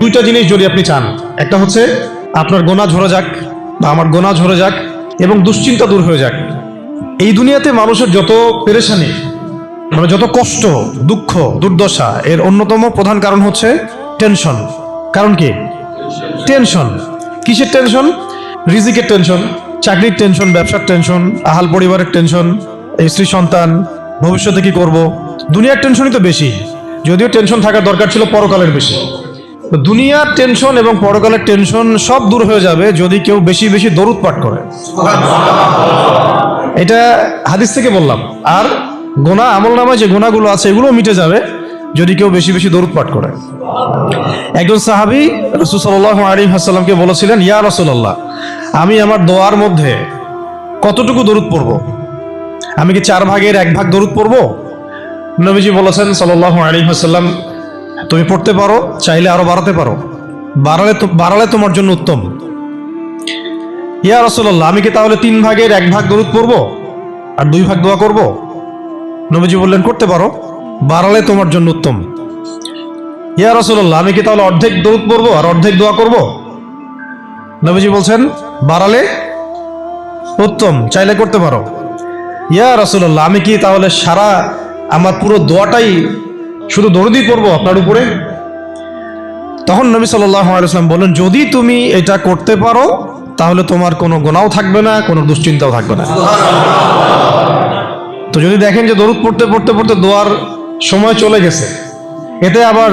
দুইটা জিনিস যদি আপনি চান, একটা হচ্ছে আপনার গোনা ঝরে যাক বা আমার গোনা ঝরে যাক এবং দুশ্চিন্তা দূর হয়ে যাক। এই দুনিয়াতে মানুষের যত পেরেশানি, মানে যত কষ্ট, দুঃখ, দুর্দশা, এর অন্যতম প্রধান কারণ হচ্ছে টেনশন। কারণ কি? টেনশন। কিসের টেনশন? রিজিকের টেনশন, চাকরির টেনশন, ব্যবসার টেনশন, আহাল পরিবারের টেনশন, স্ত্রী সন্তান, ভবিষ্যতে কি করব। দুনিয়ার টেনশনই তো বেশি, যদিও টেনশন থাকার দরকার ছিল পরকালের বেশি। তো দুনিয়ার টেনশন এবং পরকালের টেনশন সব দূর হয়ে যাবে যদি কেউ বেশি বেশি দরুদ পাঠ করে। এটা হাদিস থেকে বললাম। আর গোনা, আমল নামায় যে গোনাগুলো আছে এগুলো মিটে যাবে যদি কেউ বেশি বেশি দরুদ পাঠ করে। একজন সাহাবী রাসূল সাল্লাল্লাহু আলাইহি ওয়াসাল্লামকে বলেছিলেন, ইয়া রাসূলুল্লাহ, আমি আমার দোয়ার মধ্যে কতটুকু দরুদ পড়ব? আমি কি 4 ভাগের 1 ভাগ দরুদ পড়ব? নবীজি বলেছেন সাল্লাল্লাহু আলাইহি ওয়াসাল্লাম, তুমি পড়তে পারো, চাইলে আরো বাড়াতে পারো, বাড়ালে তোমার জন্য উত্তম। ইয়া রাসূলুল্লাহ, আমি কি তাহলে 3 ভাগের 1 ভাগ দরুদ পড়ব আর 2 ভাগ দোয়া করব? নবীজি বললেন, করতে পারো, বাড়ালে তোমার জন্য উত্তম। ইয়া রাসূলুল্লাহ, আমি কি তাহলে অর্ধেক দরুদ পড়ব আর অর্ধেক দোয়া করব? নবীজি বলছেন, বাড়ালে উত্তম, চাইলে করতে পারো। ইয়া রাসূলুল্লাহ, আমি কি তাহলে সারা আমার পুরো দোয়াটাই শুধু দরুদই পড়বো আপনার উপরে? তখন নবী সাল্লাল্লাহু আলাইহি ওয়াসাল্লাম বললেন, যদি তুমি এটা করতে পারো তাহলে তোমার কোনো গুনাহও থাকবে না, কোনো দুশ্চিন্তাও থাকবে না। তো যদি দেখেন যে দরুদ পড়তে পড়তে পড়তে দোয়ার সময় চলে গেছে, এতে আবার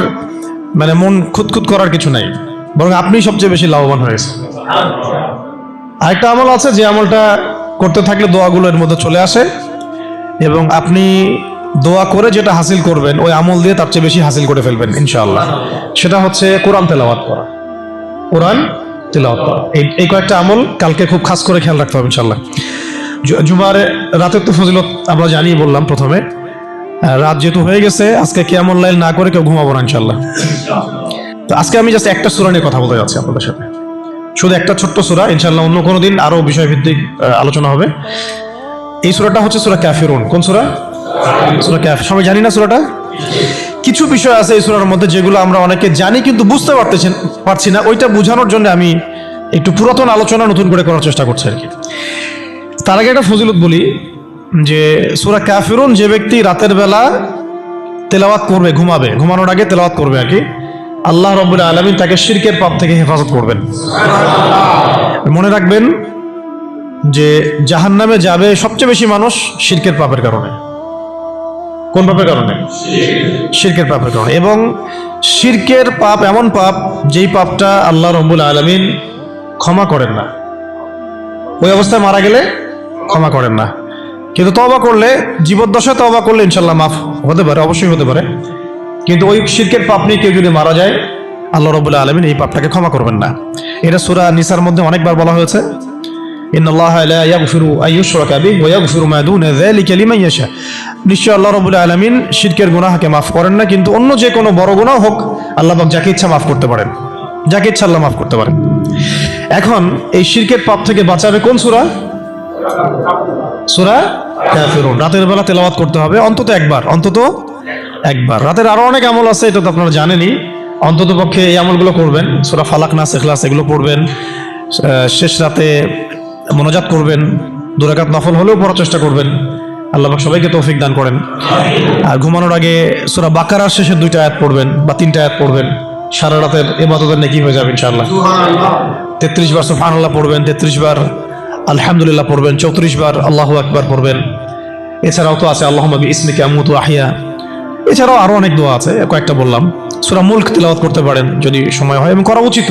মানে মন খুঁতখুত করার কিছু নাই, বরং আপনি সবচেয়ে বেশি লাভবান হয়েছে। আরেকটা আমল আছে যে আমলটা করতে থাকলে দোয়াগুলো এর মধ্যে চলে আসে এবং আপনি দোয়া করে যেটা হাসিল করবেন ওই আমল দিয়ে তার চেয়ে বেশি হাসিল করে ফেলবেন ইনশাআল্লাহ। সেটা হচ্ছে কোরআন তেলাওয়াত করা। কোরআন তেলাওয়াত করা, এই কয়েকটা আমল কালকে খুব খাস করে খেয়াল রাখতে হবে ইনশাআল্লাহ। জুমার রাতের তো ফজিলত আমরা জানিয়ে বললাম প্রথমে। রাত যেহেতু হয়ে গেছে, আজকে কিয়ামুল লাইল না করে কেউ ঘুমাবো না ইনশাআল্লাহ। তো আজকে আমি জাস্ট একটা সূরা নিয়ে কথা বলতে যাচ্ছি আপনাদের সাথে, শুধু একটা ছোট্ট সূরা। ইনশাআল্লাহ অন্য কোনো দিন আরো বিষয়ভিত্তিক আলোচনা হবে। এই সূরাটা হচ্ছে সূরা কাফিরুন। কোন সূরা? সূরা কাফ। সবাই জানি না সূরাটা? কিছু বিষয় আছে এই সূরার মধ্যে যেগুলো আমরা অনেকে জানি কিন্তু বুঝতে পারছি না। ওইটা বোঝানোর জন্য আমি একটু পুরাতন আলোচনা নতুন করে করার চেষ্টা করছি আর কি। তার আগে একটা ফজিলত বলি যে সূরা কাফিরুন যে ব্যক্তি রাতের বেলা তেলাওয়াত করবে, ঘুমানোর আগে তেলাওয়াত করবে আর কি, আল্লাহ রাব্বুল আলামিন তাকে শিরকের পাপ থেকে হেফাজত করবেন। মনে রাখবেন যে জাহান্নামে যাবে সবচেয়ে বেশি মানুষ শিরকের পাপের কারণে। কোন পাপের কারণে? শিরকের পাপের কারণে। এবং শিরকের পাপ এমন পাপ যেই পাপটা আল্লাহ রাব্বুল আলামিন ক্ষমা করেন না, ওই অবস্থায় মারা গেলে ক্ষমা করেন না। কিন্তু তওবা করলে, জীবদ্দশায় তওবা করলে ইনশাআল্লাহ মাফ হতে পারে, অবশ্যই হতে পারে। কিন্তু ওই শিরকের পাপ নিয়ে কেউ যদি মারা যায় আল্লাহ রাব্বুল আলামিন এই পাপটাকে ক্ষমা করবেন না। এটা সূরা নিসার মধ্যে অনেকবার বলা হয়েছে, ইন্নাল্লাহা লা ইয়াগফিরু আইয়ুশরাকা বিহি ওয়া ইয়াগফিরু মা দুনা যালিকা লিমান ইয়াশা। নিশ্চয় আল্লাহ রাব্বুল আলামিন শিরকের গুনাহকে মাফ করেন না, কিন্তু অন্য যে কোনো বড় গুনাহ হোক আল্লাহ পাক যাকে ইচ্ছা মাফ করতে পারেন, যাকে ইচ্ছা আল্লাহ মাফ করতে পারেন। এখন এই শিরকের পাপ থেকে বাঁচাবে কোন সূরা? সূরা কাফিরুন। রাতের বেলা তেলাওয়াত করতে হবে অন্তত একবার। রাতের আরো অনেক আমল আছে, এটা তো আপনারা জানেনই। অন্তত পক্ষে এই আমলগুলো করবেন। সূরা ফালাক, নাস, ইখলাস এগুলো পড়বেন। শেষ রাতে মোনাজাত করবেন, 2 রাকাত নফল হলেও পড়ার চেষ্টা করবেন। আল্লাহ পাক সবাইকে তৌফিক দান করেন। আর ঘুমানোর আগে সূরা বাকারার শেষের 2টা আয়াত পড়বেন বা 3টা আয়াত পড়বেন। সারা রাতের ইবাদতের নেকি হয়ে যাবে ইনশাআল্লাহ। 33 বার সুবহানাল্লাহ পড়বেন, 33 বার আলহামদুলিল্লাহ পড়বেন, 34 বার আল্লাহু আকবার পড়বেন। এছাড়াও তো আছে আল্লাহুম্মা বিইসমিকা আমুতু আহইয়া। এছাড়াও আরো অনেক দোয়া আছে, কয়েকটা বললাম। সূরা মুলক তেলাওয়াত করতে পারেন যদি সময় হয়, এবং করা উচিত,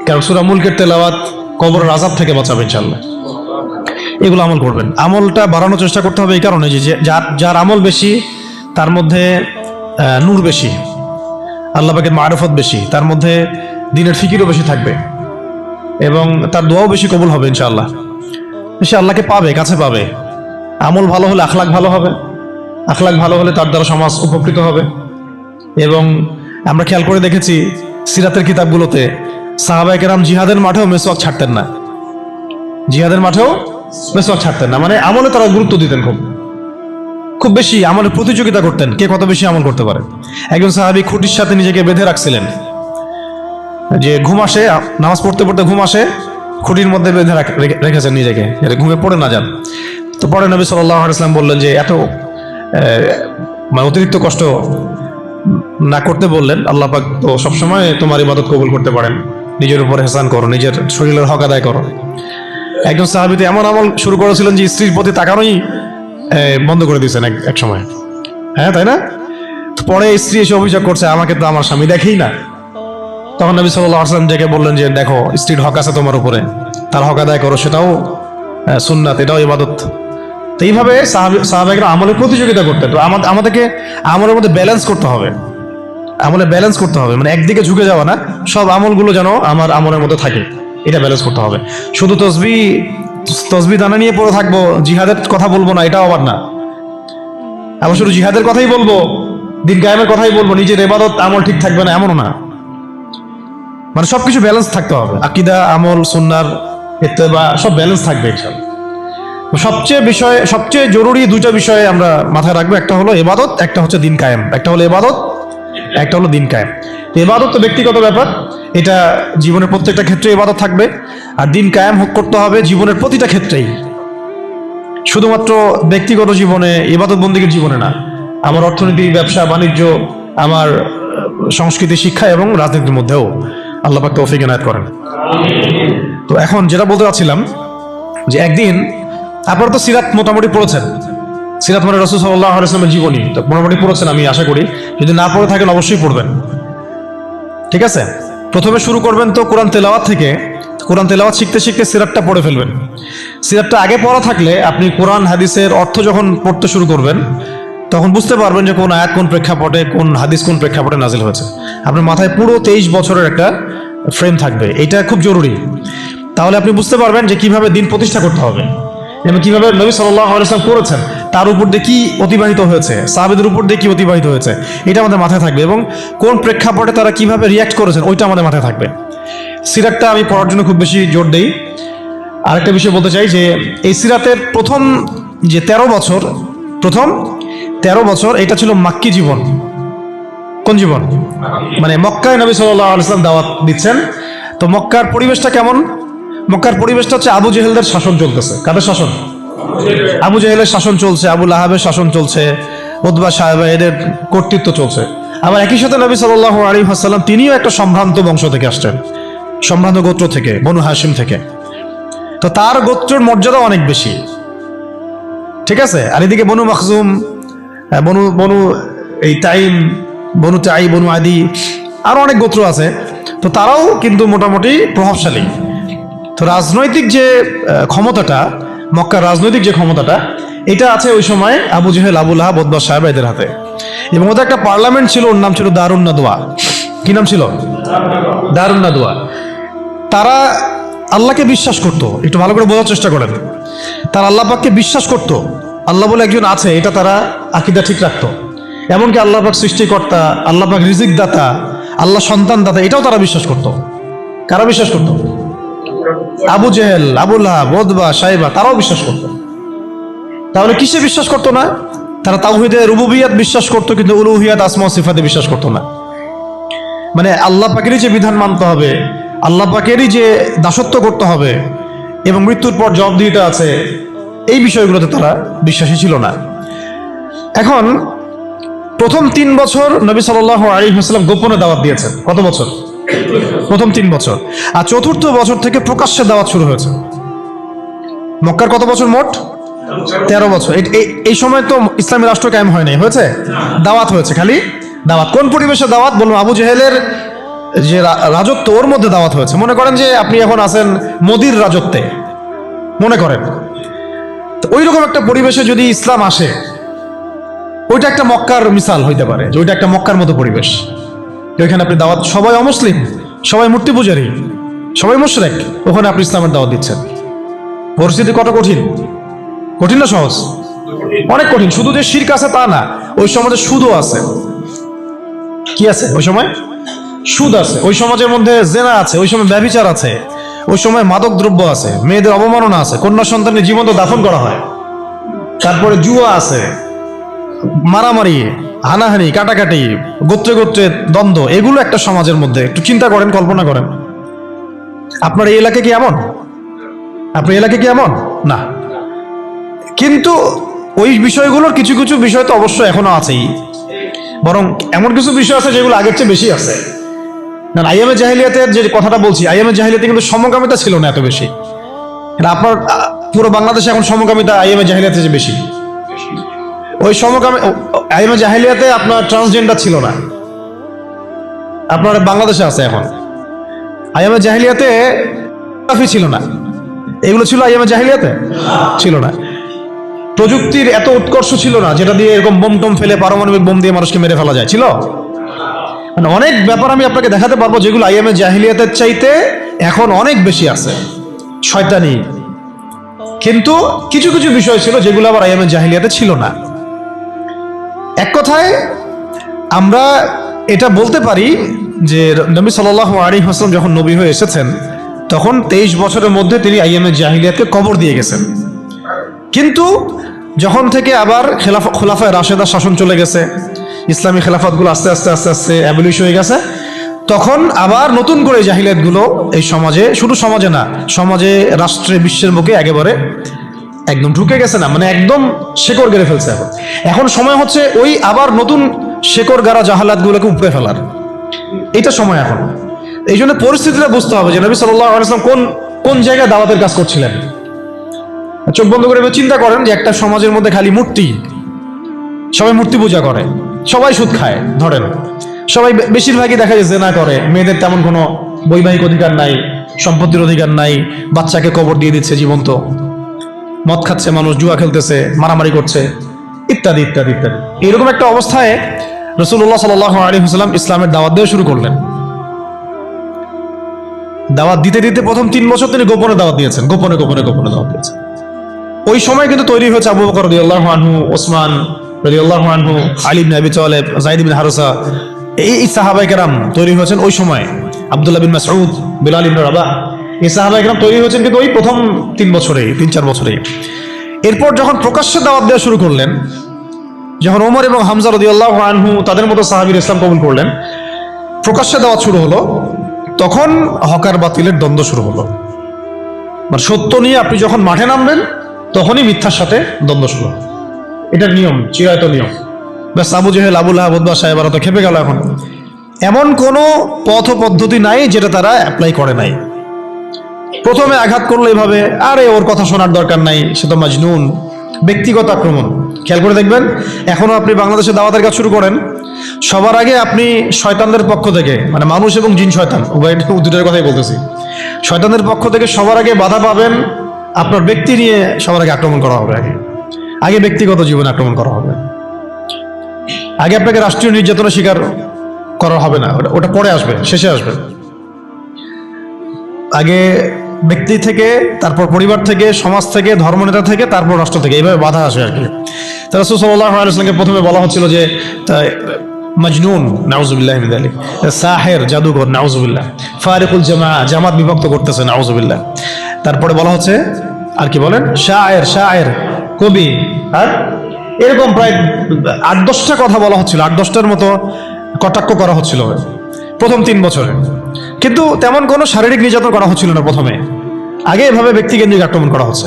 কারণ সূরা মুলকের তেলাওয়াত কবরের আযাব থেকে বাঁচাবে ইনশাআল্লাহ। এগুলো আমল করবেন। আমলটা বাড়ানোর চেষ্টা করতে হবে এই কারণে যে যার আমল বেশি তার মধ্যে নূর বেশি, আল্লাহ পাকের মারিফত বেশি, তার মধ্যে দ্বীনের ফিকিরও বেশি থাকবে এবং তার দোয়াও বেশি কবুল হবে ইনশাআল্লাহ। সে আল্লাহকে পাবে, কাছে পাবে। আমল ভালো হলে আখলাক ভালো হবে, আখলাক ভালো হলে তার দ্বারা সমাজ উপকৃত হবে। এবং আমরা খেয়াল করে দেখেছি সিরাতের কিতাবগুলোতে সাহাবায়ে কেরাম জিহাদের মাঠেও মেসওয়াক ছাড়তেন না, মানে আমলে তারা গুরুত্ব দিতেন, খুব বেশি আমলের প্রতিযোগিতা করতেন, কে কত বেশি আমল করতে পারে। একজন সাহাবী খুঁটির সাথে নিজেকে বেঁধে রাখছিলেন, যে ঘুম আসে, নামাজ পড়তে পড়তে ঘুম আসে, খুঁটির মধ্যে বেঁধে রেখেছেন নিজেকে, যাতে ঘুমে পড়ে না যান। তো পরে নবী সাল্লাল্লাহু আলাইহি ওয়াসাল্লাম বললেন যে এত মানে অতিরিক্ত কষ্ট না করতে বললেন। আল্লাহ পাক তো সবসময় তোমার ইবাদত কবুল করতে পারেন, নিজের উপর এহসান করো, নিজের শরীরের হক আদায় করো। একজন সাহাবী তো এমন আমল শুরু করেছিলেন যে স্ত্রীর প্রতি তাকানোই বন্ধ করে দিয়েছেন এক সময়, হ্যাঁ তাই না? পরে স্ত্রী এসে অভিযোগ করছে আমাকে তো আমার স্বামী দেখেই না। তখন নবী সাল্লাল্লাহু আলাইহি ওয়াসাল্লাম ডেকে বললেন যে দেখো, স্ত্রীর হক আছে তোমার উপরে, তার হক আদায় করো, সেটাও সুন্নাত, এটাও ইবাদত। তো এইভাবে সাহাবায়েরা আমলের প্রতিযোগিতা করতেন। তো আমাদেরকে আমলের মধ্যে ব্যালেন্স করতে হবে, আমলে ব্যালেন্স করতে হবে, মানে একদিকে ঝুঁকে যাওয়া না, সব আমলগুলো যেন আমার আমলের মধ্যে থাকে, এটা ব্যালেন্স করতে হবে। শুধু তসবি দানা নিয়ে পড়ে থাকবো, জিহাদের কথা বলবো না, এটাও আবার না। আবার শুধু জিহাদের কথাই বলবো, দিন কায়েমের কথাই বলবো, নিজের ইবাদত আমল ঠিক থাকবে না, এমনও না। মানে সবকিছু ব্যালেন্স থাকতে হবে, আকীদা, আমল, সুন্নাহর ইত্তেবা সব ব্যালেন্স থাকবে ইনশাআল্লাহ। সবচেয়ে জরুরি দুইটা বিষয়ে আমরা মাথায় রাখবো, একটা হলো ইবাদত, একটা হচ্ছে দিন কায়েম। একটা হলো ইবাদত, একটা হলো দিন কায়েম। ইবাদত তো ব্যক্তিগত ব্যাপার, এটা জীবনের প্রত্যেকটা ক্ষেত্রে ইবাদত থাকবে, আর দিন কায়েম করতে হবে জীবনের প্রতিটা ক্ষেত্রেই, শুধুমাত্র ব্যক্তিগত জীবনে, ইবাদত বন্দেগীর জীবনে না, আমার অর্থনীতি, ব্যবসা বাণিজ্য, আমার সংস্কৃতি, শিক্ষা এবং রাজনীতির মধ্যেও। আল্লাহ পাক তৌফিক এনায়েত করেন। তো এখন যেটা বলতে চাচ্ছিলাম যে একদিন আপনারা তো সিরাত মোটামুটি পড়েছেন, সিরাত মানে রাসূল সাল্লাল্লাহু আলাইহি ওয়াসাল্লামের জীবনী তো মোটামুটি পড়েছেন আমি আশা করি। যদি না পড়ে থাকেন অবশ্যই পড়বেন, ঠিক আছে? প্রথমে শুরু করবেন তো কোরআন তেলাওয়াত থেকে। কোরআন তেলাওয়াত শিখতে শিখতে সিরাতটা পড়ে ফেলবেন। সিরাতটা আগে পড়া থাকলে আপনি কোরআন হাদিসের অর্থ যখন পড়তে শুরু করবেন তখন বুঝতে পারবেন যে কোন আয়াত কোন প্রেক্ষাপটে, কোন হাদিস কোন প্রেক্ষাপটে নাজিল হয়েছে। আপনার মাথায় পুরো 23 বছরের একটা ফ্রেম থাকবে, এটা খুব জরুরি। তাহলে আপনি বুঝতে পারবেন যে কিভাবে দিন প্রতিষ্ঠা করতে হবে এবং কিভাবে নবী সাল্লাল্লাহু আলাইহি ওয়াসাল্লাম করেছেন, তার উপর দিয়ে কি অতিবাহিত হয়েছে, সাহাবীদের উপর দিয়ে কি অতিবাহিত হয়েছে, এটা আমাদের মাথায় থাকবে। এবং কোন প্রেক্ষাপটে তারা কিভাবে রিয়াক্ট করেছেন ওইটা আমাদের মাথায় থাকবে। সিরাতটা আমি পড়ার জন্য খুব বেশি জোর দেই। আরেকটা বিষয় বলতে চাই যে এই সিরাতের প্রথম যে 13 বছর, প্রথম 13 বছর এটা ছিল মাক্কি জীবন। কোন জীবন? মানে মক্কায় নবী সাল্লাল্লাহু আলাইহি ওয়াসাল্লাম দাওয়াত দিচ্ছেন। তো মক্কার পরিবেশটা কেমন? মক্কার পরিবেশটা হচ্ছে আবু জেহেলদের শাসন চলতেছে। কাদের শাসন? আবু জেহেলের শাসন চলছে, আবু লাহাবের শাসন চলছে, উতবা সাহেবা এদের কর্তৃত্ব চলছে। আবার একই সাথে নবী সাল্লাল্লাহু আলাইহি ওয়াসাল্লাম তিনিও একটা সম্ভ্রান্ত বংশ থেকে আসছেন, সম্ভ্রান্ত গোত্র থেকে, বনু হাশিম থেকে। তো তার গোত্রের মর্যাদা অনেক বেশি, ঠিক আছে? আর এদিকে বনু মাখজুম, বনু এই তাইম, বনু তাই, বনু আদি, আরো অনেক গোত্র আছে। তো তারাও কিন্তু মোটামুটি প্রভাবশালী। তো রাজনৈতিক যে ক্ষমতাটা, মক্কার রাজনৈতিক যে ক্ষমতাটা, এটা আছে ওই সময় Abu Jahl, Abu Lahab, Utba সাহেব এদের হাতে। এবং ওদের একটা পার্লামেন্ট ছিল, ওর নাম ছিল দারুন নাদওয়া। কি নাম ছিল? দারুন নাদওয়া। তারা আল্লাহকে বিশ্বাস করত, একটু ভালো করে বোঝার চেষ্টা করেন। তারা আল্লাহ পাককে বিশ্বাস করত, আল্লাহ বলে একজন আছে, এটা তারা আকীদা ঠিক রাখতো। এমনকি আল্লাহ পাক সৃষ্টিকর্তা, আল্লাহ পাক রিজিক দাতা, আল্লাহ সন্তান দাতা, এটাও তারা বিশ্বাস করত। কারা বিশ্বাস করত? Abu Jahl, Abu Lahab, Utba সাহেবা, তারাও বিশ্বাস করত। তাহলে কিসে বিশ্বাস করতো না? তারা তাওহীদে রুবুবিয়াত বিশ্বাস করতো, কিন্তু উলুহিয়াত, আসমা ও সিফাতে বিশ্বাস করতো না। মানে আল্লাহ পাকেরই যে বিধান মানতে হবে, আল্লাহ পাকেরই যে দাসত্ব করতে হবে এবং মৃত্যুর পর জবাবদিহিতা আছে, এই বিষয়গুলোতে তারা বিশ্বাসী ছিল না। এখন প্রথম 3 বছর নবী সাল্লাল্লাহু আলাইহি ওয়াসাল্লাম গোপনে দাওয়াত দিয়েছেন। কত বছর? প্রথম 3 বছর। আর চতুর্থ বছর থেকে প্রকাশ্যে দাওয়াত শুরু হয়েছে। মক্কার কত বছর মোট? 13 বছর। এই সময় তো ইসলামী রাষ্ট্র কায়েম হয় নাই, হয়েছে? দাওয়াত হয়েছে, খালি দাওয়াত। কোন পরিবেশে দাওয়াত? বলুন। আবু জেহেলের যে রাজত্ব, ওর মধ্যে দাওয়াত হয়েছে। মনে করেন যে আপনি এখন আছেন মোদির রাজত্বে, মনে করেন। তো ওই রকম একটা পরিবেশে যদি ইসলাম আসে, ওইটা একটা মক্কার মিসাল হইতে পারে, যে ওইটা একটা মক্কার মতো পরিবেশ। ওইখানে আপনি দাওয়াত, সবাই অমুসলিম, সবাই মূর্তি পূজারী, সবাই মুশরিক, ওখানে আপনি ইসলামের দাওয়াত দিচ্ছেন। পরিস্থিতি কত কঠিন! কঠিন না সহজ? অনেক কঠিন। শুধু যে শিরক আছে তা না, ওই সমাজে সুদও আছে। কি আছে ওই সময়? সুদ আছে। ওই সমাজের মধ্যে জেনা আছে, ওই সময় ব্যভিচার আছে, ওই সময় মাদক দ্রব্য আছে, মেয়েদের অবমাননা আছে, কন্যা সন্তানের জীবন্ত দাফন করা হয়, তারপরে জুয়া আছে, মারামারি, হানাহানি, কাটাকাটি, গোত্রে গোত্রে দ্বন্দ্ব, এগুলো একটা সমাজের মধ্যে। একটু চিন্তা করেন, কল্পনা করেন, আপনার এই এলাকা কি এমন? আপনার এলাকা কি এমন? না। কিন্তু ওই বিষয়গুলোর কিছু কিছু বিষয় তো অবশ্যই এখনো আছেই, বরং এমন কিছু বিষয় আছে যেগুলো আগের চেয়ে বেশি আছে। না, আইয়ামে জাহিলিয়াতের যে কথাটা বলছি, আইয়ামে জাহিলিয়াতে কিন্তু সমকামিতা ছিল না এত বেশি। আপনার পুরো বাংলাদেশে এখন সমকামিতা আইয়ামে জাহিলিয়াতে যে বেশি। ওই আইয়ামে জাহিলিয়াতে আপনার ট্রান্সজেন্ডার ছিল না, আপনার বাংলাদেশে আছে এখন। আইয়ামে জাহিলিয়াতে ছিল না, এগুলো ছিল আইয়ামে জাহিলিয়াতে ছিল না। প্রযুক্তির এত উৎকর্ষ ছিল না যেটা দিয়ে এরকম বোম টোম ফেলে, পারমাণবিক বোম দিয়ে মানুষকে মেরে ফেলা যায়, ছিল? মানে অনেক ব্যাপার আমি আপনাকে দেখাতে পারবো যেগুলো আইয়ামে জাহিলিয়াতের চাইতে এখন অনেক বেশি আছে, শয়তানি। কিন্তু কিছু কিছু বিষয় ছিল যেগুলো আবার আইয়ামে জাহিলিয়াতে ছিল না। এক কথায় আমরা এটা বলতে পারি যে নবী সাল্লাল্লাহু আলাইহি ওয়াসাল্লাম যখন নবী হয়ে এসেছেন তখন 23 বছরের মধ্যে তিনি আইয়ামে জাহিলিয়াতকে কবর দিয়ে গেছেন। কিন্তু যখন থেকে আবার খোলাফায়ে রাশেদা শাসন চলে গেছে, ইসলামী খেলাফতগুলো আস্তে আস্তে আস্তে আস্তে অ্যাবলিশ হয়ে গেছে, তখন আবার নতুন করে জাহিলিয়াতগুলো এই সমাজে, শুধু সমাজে না, সমাজে, রাষ্ট্রে, বিশ্বের বুকে একেবারে একদম ঢুকে গেছে, না মানে একদম শেকড় গেড়ে ফেলছে। এখন সময় হচ্ছে ওই আবার নতুন শেকড় গাড়া জাহালাতগুলোকে উপড়ে ফেলার, এটা সময় এখন। এই জন্য পরিস্থিতিটা বুঝতে হবে যে নবী সাল্লাল্লাহু আলাইহি ওয়াসাল্লাম কোন কোন জায়গায় দাওয়াতের কাজ করছিলেন। চোখ বন্ধ করে চিন্তা করেন যে একটা সমাজের মধ্যে খালি মূর্তি, সবাই মূর্তি পূজা করে, সবাই সুদ খায়, ধরেন সবাই, বেশিরভাগই দেখা যায় জিনা করে, মেয়েদের তেমন কোনো বৈবাহিক অধিকার নাই, সম্পত্তির অধিকার নাই, বাচ্চাকে কবর দিয়ে দিচ্ছে জীবন্ত, মদ খাচ্ছে মানুষ, জুয়া খেলতেছে, মারামারি করছে, ইত্যাদি ইত্যাদি ইত্যাদি। এরকম একটা অবস্থায় রাসূলুল্লাহ সাল্লাল্লাহু আলাইহি ওয়াসাল্লাম ইসলামের দাওয়াত দেওয়া শুরু করলেন। দাওয়াত দিতে দিতে প্রথম 3 বছর তিনি গোপনে দাওয়াত দিয়েছেন, গোপনে গোপনে গোপনে দাওয়াত দিয়েছেন। ওই সময় কিন্তু তৈরি হয়েছে আবু বকর রাদিয়াল্লাহু আনহু, ওসমান রাদিয়াল্লাহু আনহু, আলী ইবনে আবি তালেব, যায়েদ ইবনে হারসা, এই সাহাবায়ে কেরাম তৈরি হয়েছেন ওই সময়। আব্দুল্লাহ বিন মাসউদ, বিলাল ইবনে রাবাহ, এই সাহাবায়ে কেরাম তৈরি হয়েছেন কিন্তু ওই প্রথম 3 বছরে, 3-4 বছরে। এরপর যখন প্রকাশ্যে দাওয়াত দেওয়া শুরু করলেন, যখন ওমর এবং হামজা রাদিয়াল্লাহু আনহু তাদের মতো সাহাবীরা ইসলাম কবুল করলেন, প্রকাশ্যে দাওয়াত শুরু হলো, তখন হকার বাতিলের দ্বন্দ্ব শুরু হলো। মানে সত্য নিয়ে আপনি যখন মাঠে নামবেন তখনই মিথ্যার সাথে দ্বন্দ্ব শুরু। এটার নিয়ম, চিরায়ত নিয়ম। ব্যাস, Abu Jahl, Abu Lahab, Utba, সাহেবারা তো খেপে গেল। এখন এমন কোনো পথ পদ্ধতি নাই যেটা তারা অ্যাপ্লাই করে নাই। প্রথমে আঘাত করলো এইভাবে, আরে ওর কথা শোনার দরকার নাই, সে তো মাজনুন, ব্যক্তিগত আক্রমণ। খেয়াল করে দেখবেন, এখনো আপনি বাংলাদেশে দাওয়াতের কাজ শুরু করেন, সবার আগে আপনি শয়তানদের পক্ষ থেকে, মানে মানুষ এবং জিন শয়তান উভয়, দুটোর কথাই বলতেছি, শয়তানদের পক্ষ থেকে সবার আগে বাধা পাবেন, আপনার ব্যক্তি নিয়ে সবার আগে আক্রমণ করা হবে। আগে ব্যক্তিগত জীবনে আক্রমণ করা হবে, আগে আপনাকে রাষ্ট্রীয় নির্যাতনের শিকার করা হবে না, ওটা পরে আসবে, শেষে আসবে। আগে ব্যক্তি থেকে, তারপর পরিবার থেকে, সমাজ থেকে, ধর্মনেতা থেকে, তারপর রাষ্ট্র থেকে, এইভাবে বাধা আসে আর কি। রাসূল সাল্লাল্লাহু আলাইহি ওয়াসাল্লামকে প্রথমে বলা হচ্ছিল যে মাজনুন, নাউযুবিল্লাহি মিন যালিক, সাহির, জাদুকর, নাউযুবিল্লাহ, ফারিকুল জামাআ, জামাত বিভক্ত করতেছে, নাউযুবিল্লাহ। তারপরে বলা হচ্ছে, আর কি বলেন, শায়ের, শায়ের, কবি, আর এরকম প্রায় 8-10টা কথা বলা হচ্ছিল, 8-10টার মতো কটাক্ষ করা হচ্ছিল প্রথম 3 বছরে। কিন্তু তেমন কোনো শারীরিক নির্যাতন করা হচ্ছিল না প্রথমে, আগে এভাবে ব্যক্তিকেন্দ্রিক আক্রমণ করা হচ্ছে।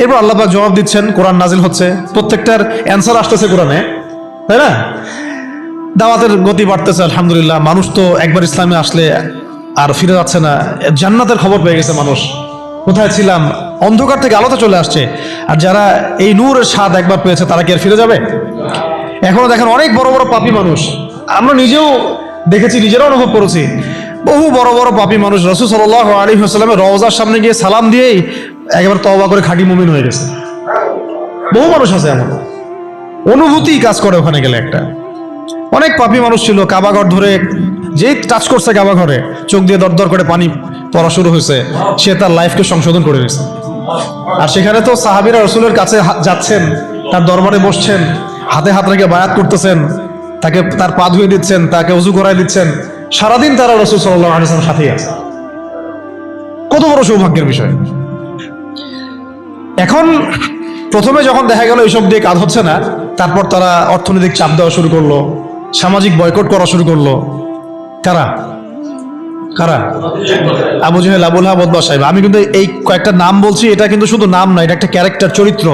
এরপর আল্লাহ পাক জবাব দিচ্ছেন, কোরআন নাজিল হচ্ছে, প্রত্যেকটার অ্যান্সার আসতেছে কোরআনে, তাই না? দাওয়াতের গতি বাড়তেছে, আলহামদুলিল্লাহ। মানুষ তো একবার ইসলামে আসলে আর ফিরে যাচ্ছে না, জান্নাতের খবর পেয়ে গেছে মানুষ। কোথায় ছিলাম, অন্ধকার থেকে আলোতে চলে আসছে। আর যারা এই নূরের স্বাদ একবার পেয়েছে তারা কি আর ফিরে যাবে? এখনো দেখেন অনেক বড় বড় পাপী মানুষ, আমরা নিজেও দেখেছি, নিজেরাও অনুভব করেছি, বহু বড় বড় পাপী মানুষ রাসূল সাল্লাল্লাহু আলাইহি ওয়াসাল্লামের রওজার সামনে গিয়ে সালাম দিয়েই একেবারে তওবা করে খাঁটি মুমিন হয়ে গেছে। বহু মানুষ আছে এমন, অনুভূতি কাজ করে ওখানে গেলে। একটা অনেক পাপী মানুষ ছিল, কাবাঘর ধরে যেই টাচ করছে কাবা ঘরে, চোখ দিয়ে দরদর করে পানি পড়া শুরু হয়েছে, সে তার লাইফকে সংশোধন করে নিয়েছে। আর সেখানে তো সাহাবীরা রাসূলের কাছে যাচ্ছেন, তার দরবারে বসছেন, হাতে হাত রেখে বায়াত করতেছেন, তাকে তার পা ধুয়ে দিচ্ছেন, তাকে ওযু করায় দিচ্ছেন, সারাদিন তারা রাসূল সাল্লাল্লাহু আলাইহি ওয়াসাল্লামের সাথেই আছে। কত বড় সৌভাগ্যের বিষয়। এখন প্রথমে যখন দেখা গেল এইসব দিয়ে কাজ হচ্ছে না, তারপর তারা অর্থনৈতিক চাপ দেওয়া শুরু করলো, সামাজিক বয়কট করা শুরু করলো। কারা কারা? Abu Jahl, Abu Lahab, Utba, Saiba. আমি কিন্তু এই কয়েকটা নাম বলছি, এটা কিন্তু শুধু নাম না, এটা একটা ক্যারেক্টার, চরিত্র।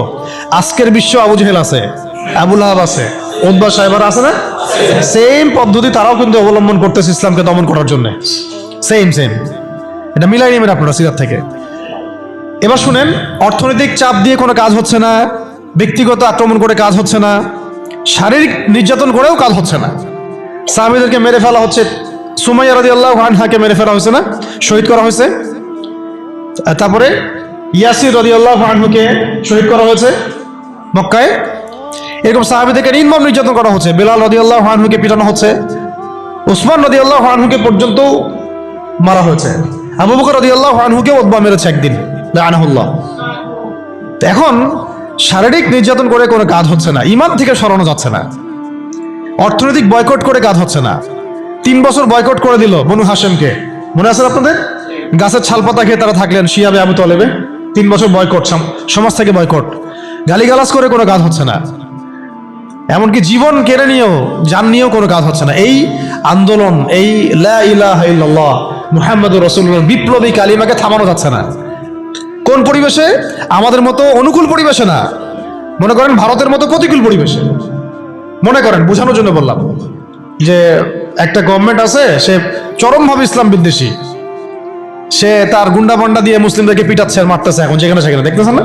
আজকের বিশ্ব আবু জেহেল আছে, আবু লাহাব আছে, উতবা, সাইবার আছে না? সেম পদ্ধতি তারাও কিন্তু অবলম্বন করতেছে ইসলামকে দমন করার জন্য। সেম সেম, এটা মিলাই নেবেন আপনারা সিরাত থেকে। এবার শুনেন, অর্থনৈতিক চাপ দিয়ে কোনো কাজ হচ্ছে না, ব্যক্তিগত আক্রমণ করে কাজ হচ্ছে না, শারীরিক নির্যাতন করেও কাজ হচ্ছে না। সাহাবীদেরকে মেরে ফেলা হচ্ছে, সুমাইয়া রাদিয়াল্লাহু আনহাকে মেরে ফেলা হয়েছে না, শহীদ করা হয়েছে। তারপরে ইয়াসির রাদিয়াল্লাহু আনহুকে শহীদ করা হয়েছে মক্কায়। এরকম সাহাবীদেরকে নির্মম নির্যাতন করা হচ্ছে, বেলাল রাদিয়াল্লাহু আনহুকে পিটানো হচ্ছে, ওসমান রাদিয়াল্লাহু আনহুকে পর্যন্ত মারা হয়েছে, আবু বকর রাদিয়াল্লাহু আনহুকে উতবা মেরেছে একদিন, লাআনাহুল্লাহ। এখন শারীরিক নির্যাতন করে কোনো কাজ হচ্ছে না, ঈমান থেকে সরানো যাচ্ছে না, অর্থনৈতিক বয়কট করে কাজ হচ্ছে না। 3 বছর বয়কট করে দিল বনু হাশেমকে, মনে আছে আপনাদের? গাছের ছালপাতা খেয়ে তারা থাকলেন শিয়াবে আবু তলেবে। 3 বছর বয়কট, সমাজ থেকে বয়কট, গালিগালাজ করে কোনো কাজ হচ্ছে না, এমনকি জীবন কেড়ে নিয়েও, জান নিয়েও কোনো কাজ হচ্ছে না। এই আন্দোলন, এই লা ইলাহা ইল্লাল্লাহ মুহাম্মাদুর রাসূলুল্লাহ বিপ্লবী কালিমাকে থামানো যাচ্ছে না। কোন পরিবেশে? আমাদের মতো অনুকূল পরিবেশে না, মনে করেন ভারতের মতো প্রতিকূল পরিবেশে। মনে করেন, বোঝানোর জন্য বললাম যে একটা গভর্নমেন্ট আছে, সে চরমভাবে ইসলাম বিদ্বেষী, সে তার গুন্ডা পান্ডা দিয়ে মুসলিমদেরকে পিটাচ্ছে আর মারতেছে এখন যেখানে সেখানে, দেখতেছেন না?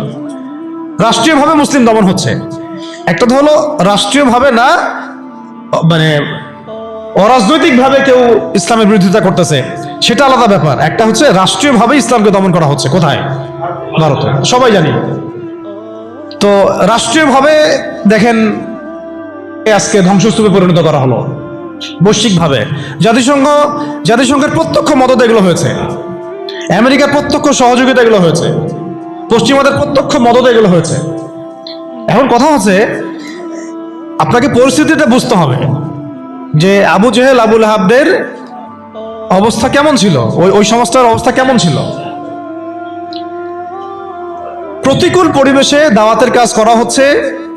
রাষ্ট্রীয়ভাবে মুসলিম দমন হচ্ছে। একটা তো হলো রাষ্ট্রীয়ভাবে না, মানে অরাজনৈতিকভাবে কেউ ইসলামের বিরোধিতা করতেছে, সেটা আলাদা ব্যাপার। একটা হচ্ছে রাষ্ট্রীয়ভাবে ইসলামকে দমন করা হচ্ছে। কোথায়? ভারতে, সবাই জানি। তো রাষ্ট্রীয়ভাবে দেখেন আজকে ধ্বংসস্তূপে পরিণত করা হলো, বৈশ্বিকভাবে। জাতিসংঘের প্রত্যক্ষ মদত এগুলো হয়েছে, আমেরিকার প্রত্যক্ষ সহযোগিতা এগুলো হয়েছে, পশ্চিমাদের প্রত্যক্ষ মদত এগুলো হয়েছে। এখন কথা হচ্ছে, আপনাকে পরিস্থিতিটা বুঝতে হবে যে আবু জেহেল, আবু লাহাবদের অবস্থা কেমন ছিল, ওই সমাজটার অবস্থা কেমন ছিল। প্রতিকূল পরিবেশে দাওয়াতের কাজ করা হচ্ছে,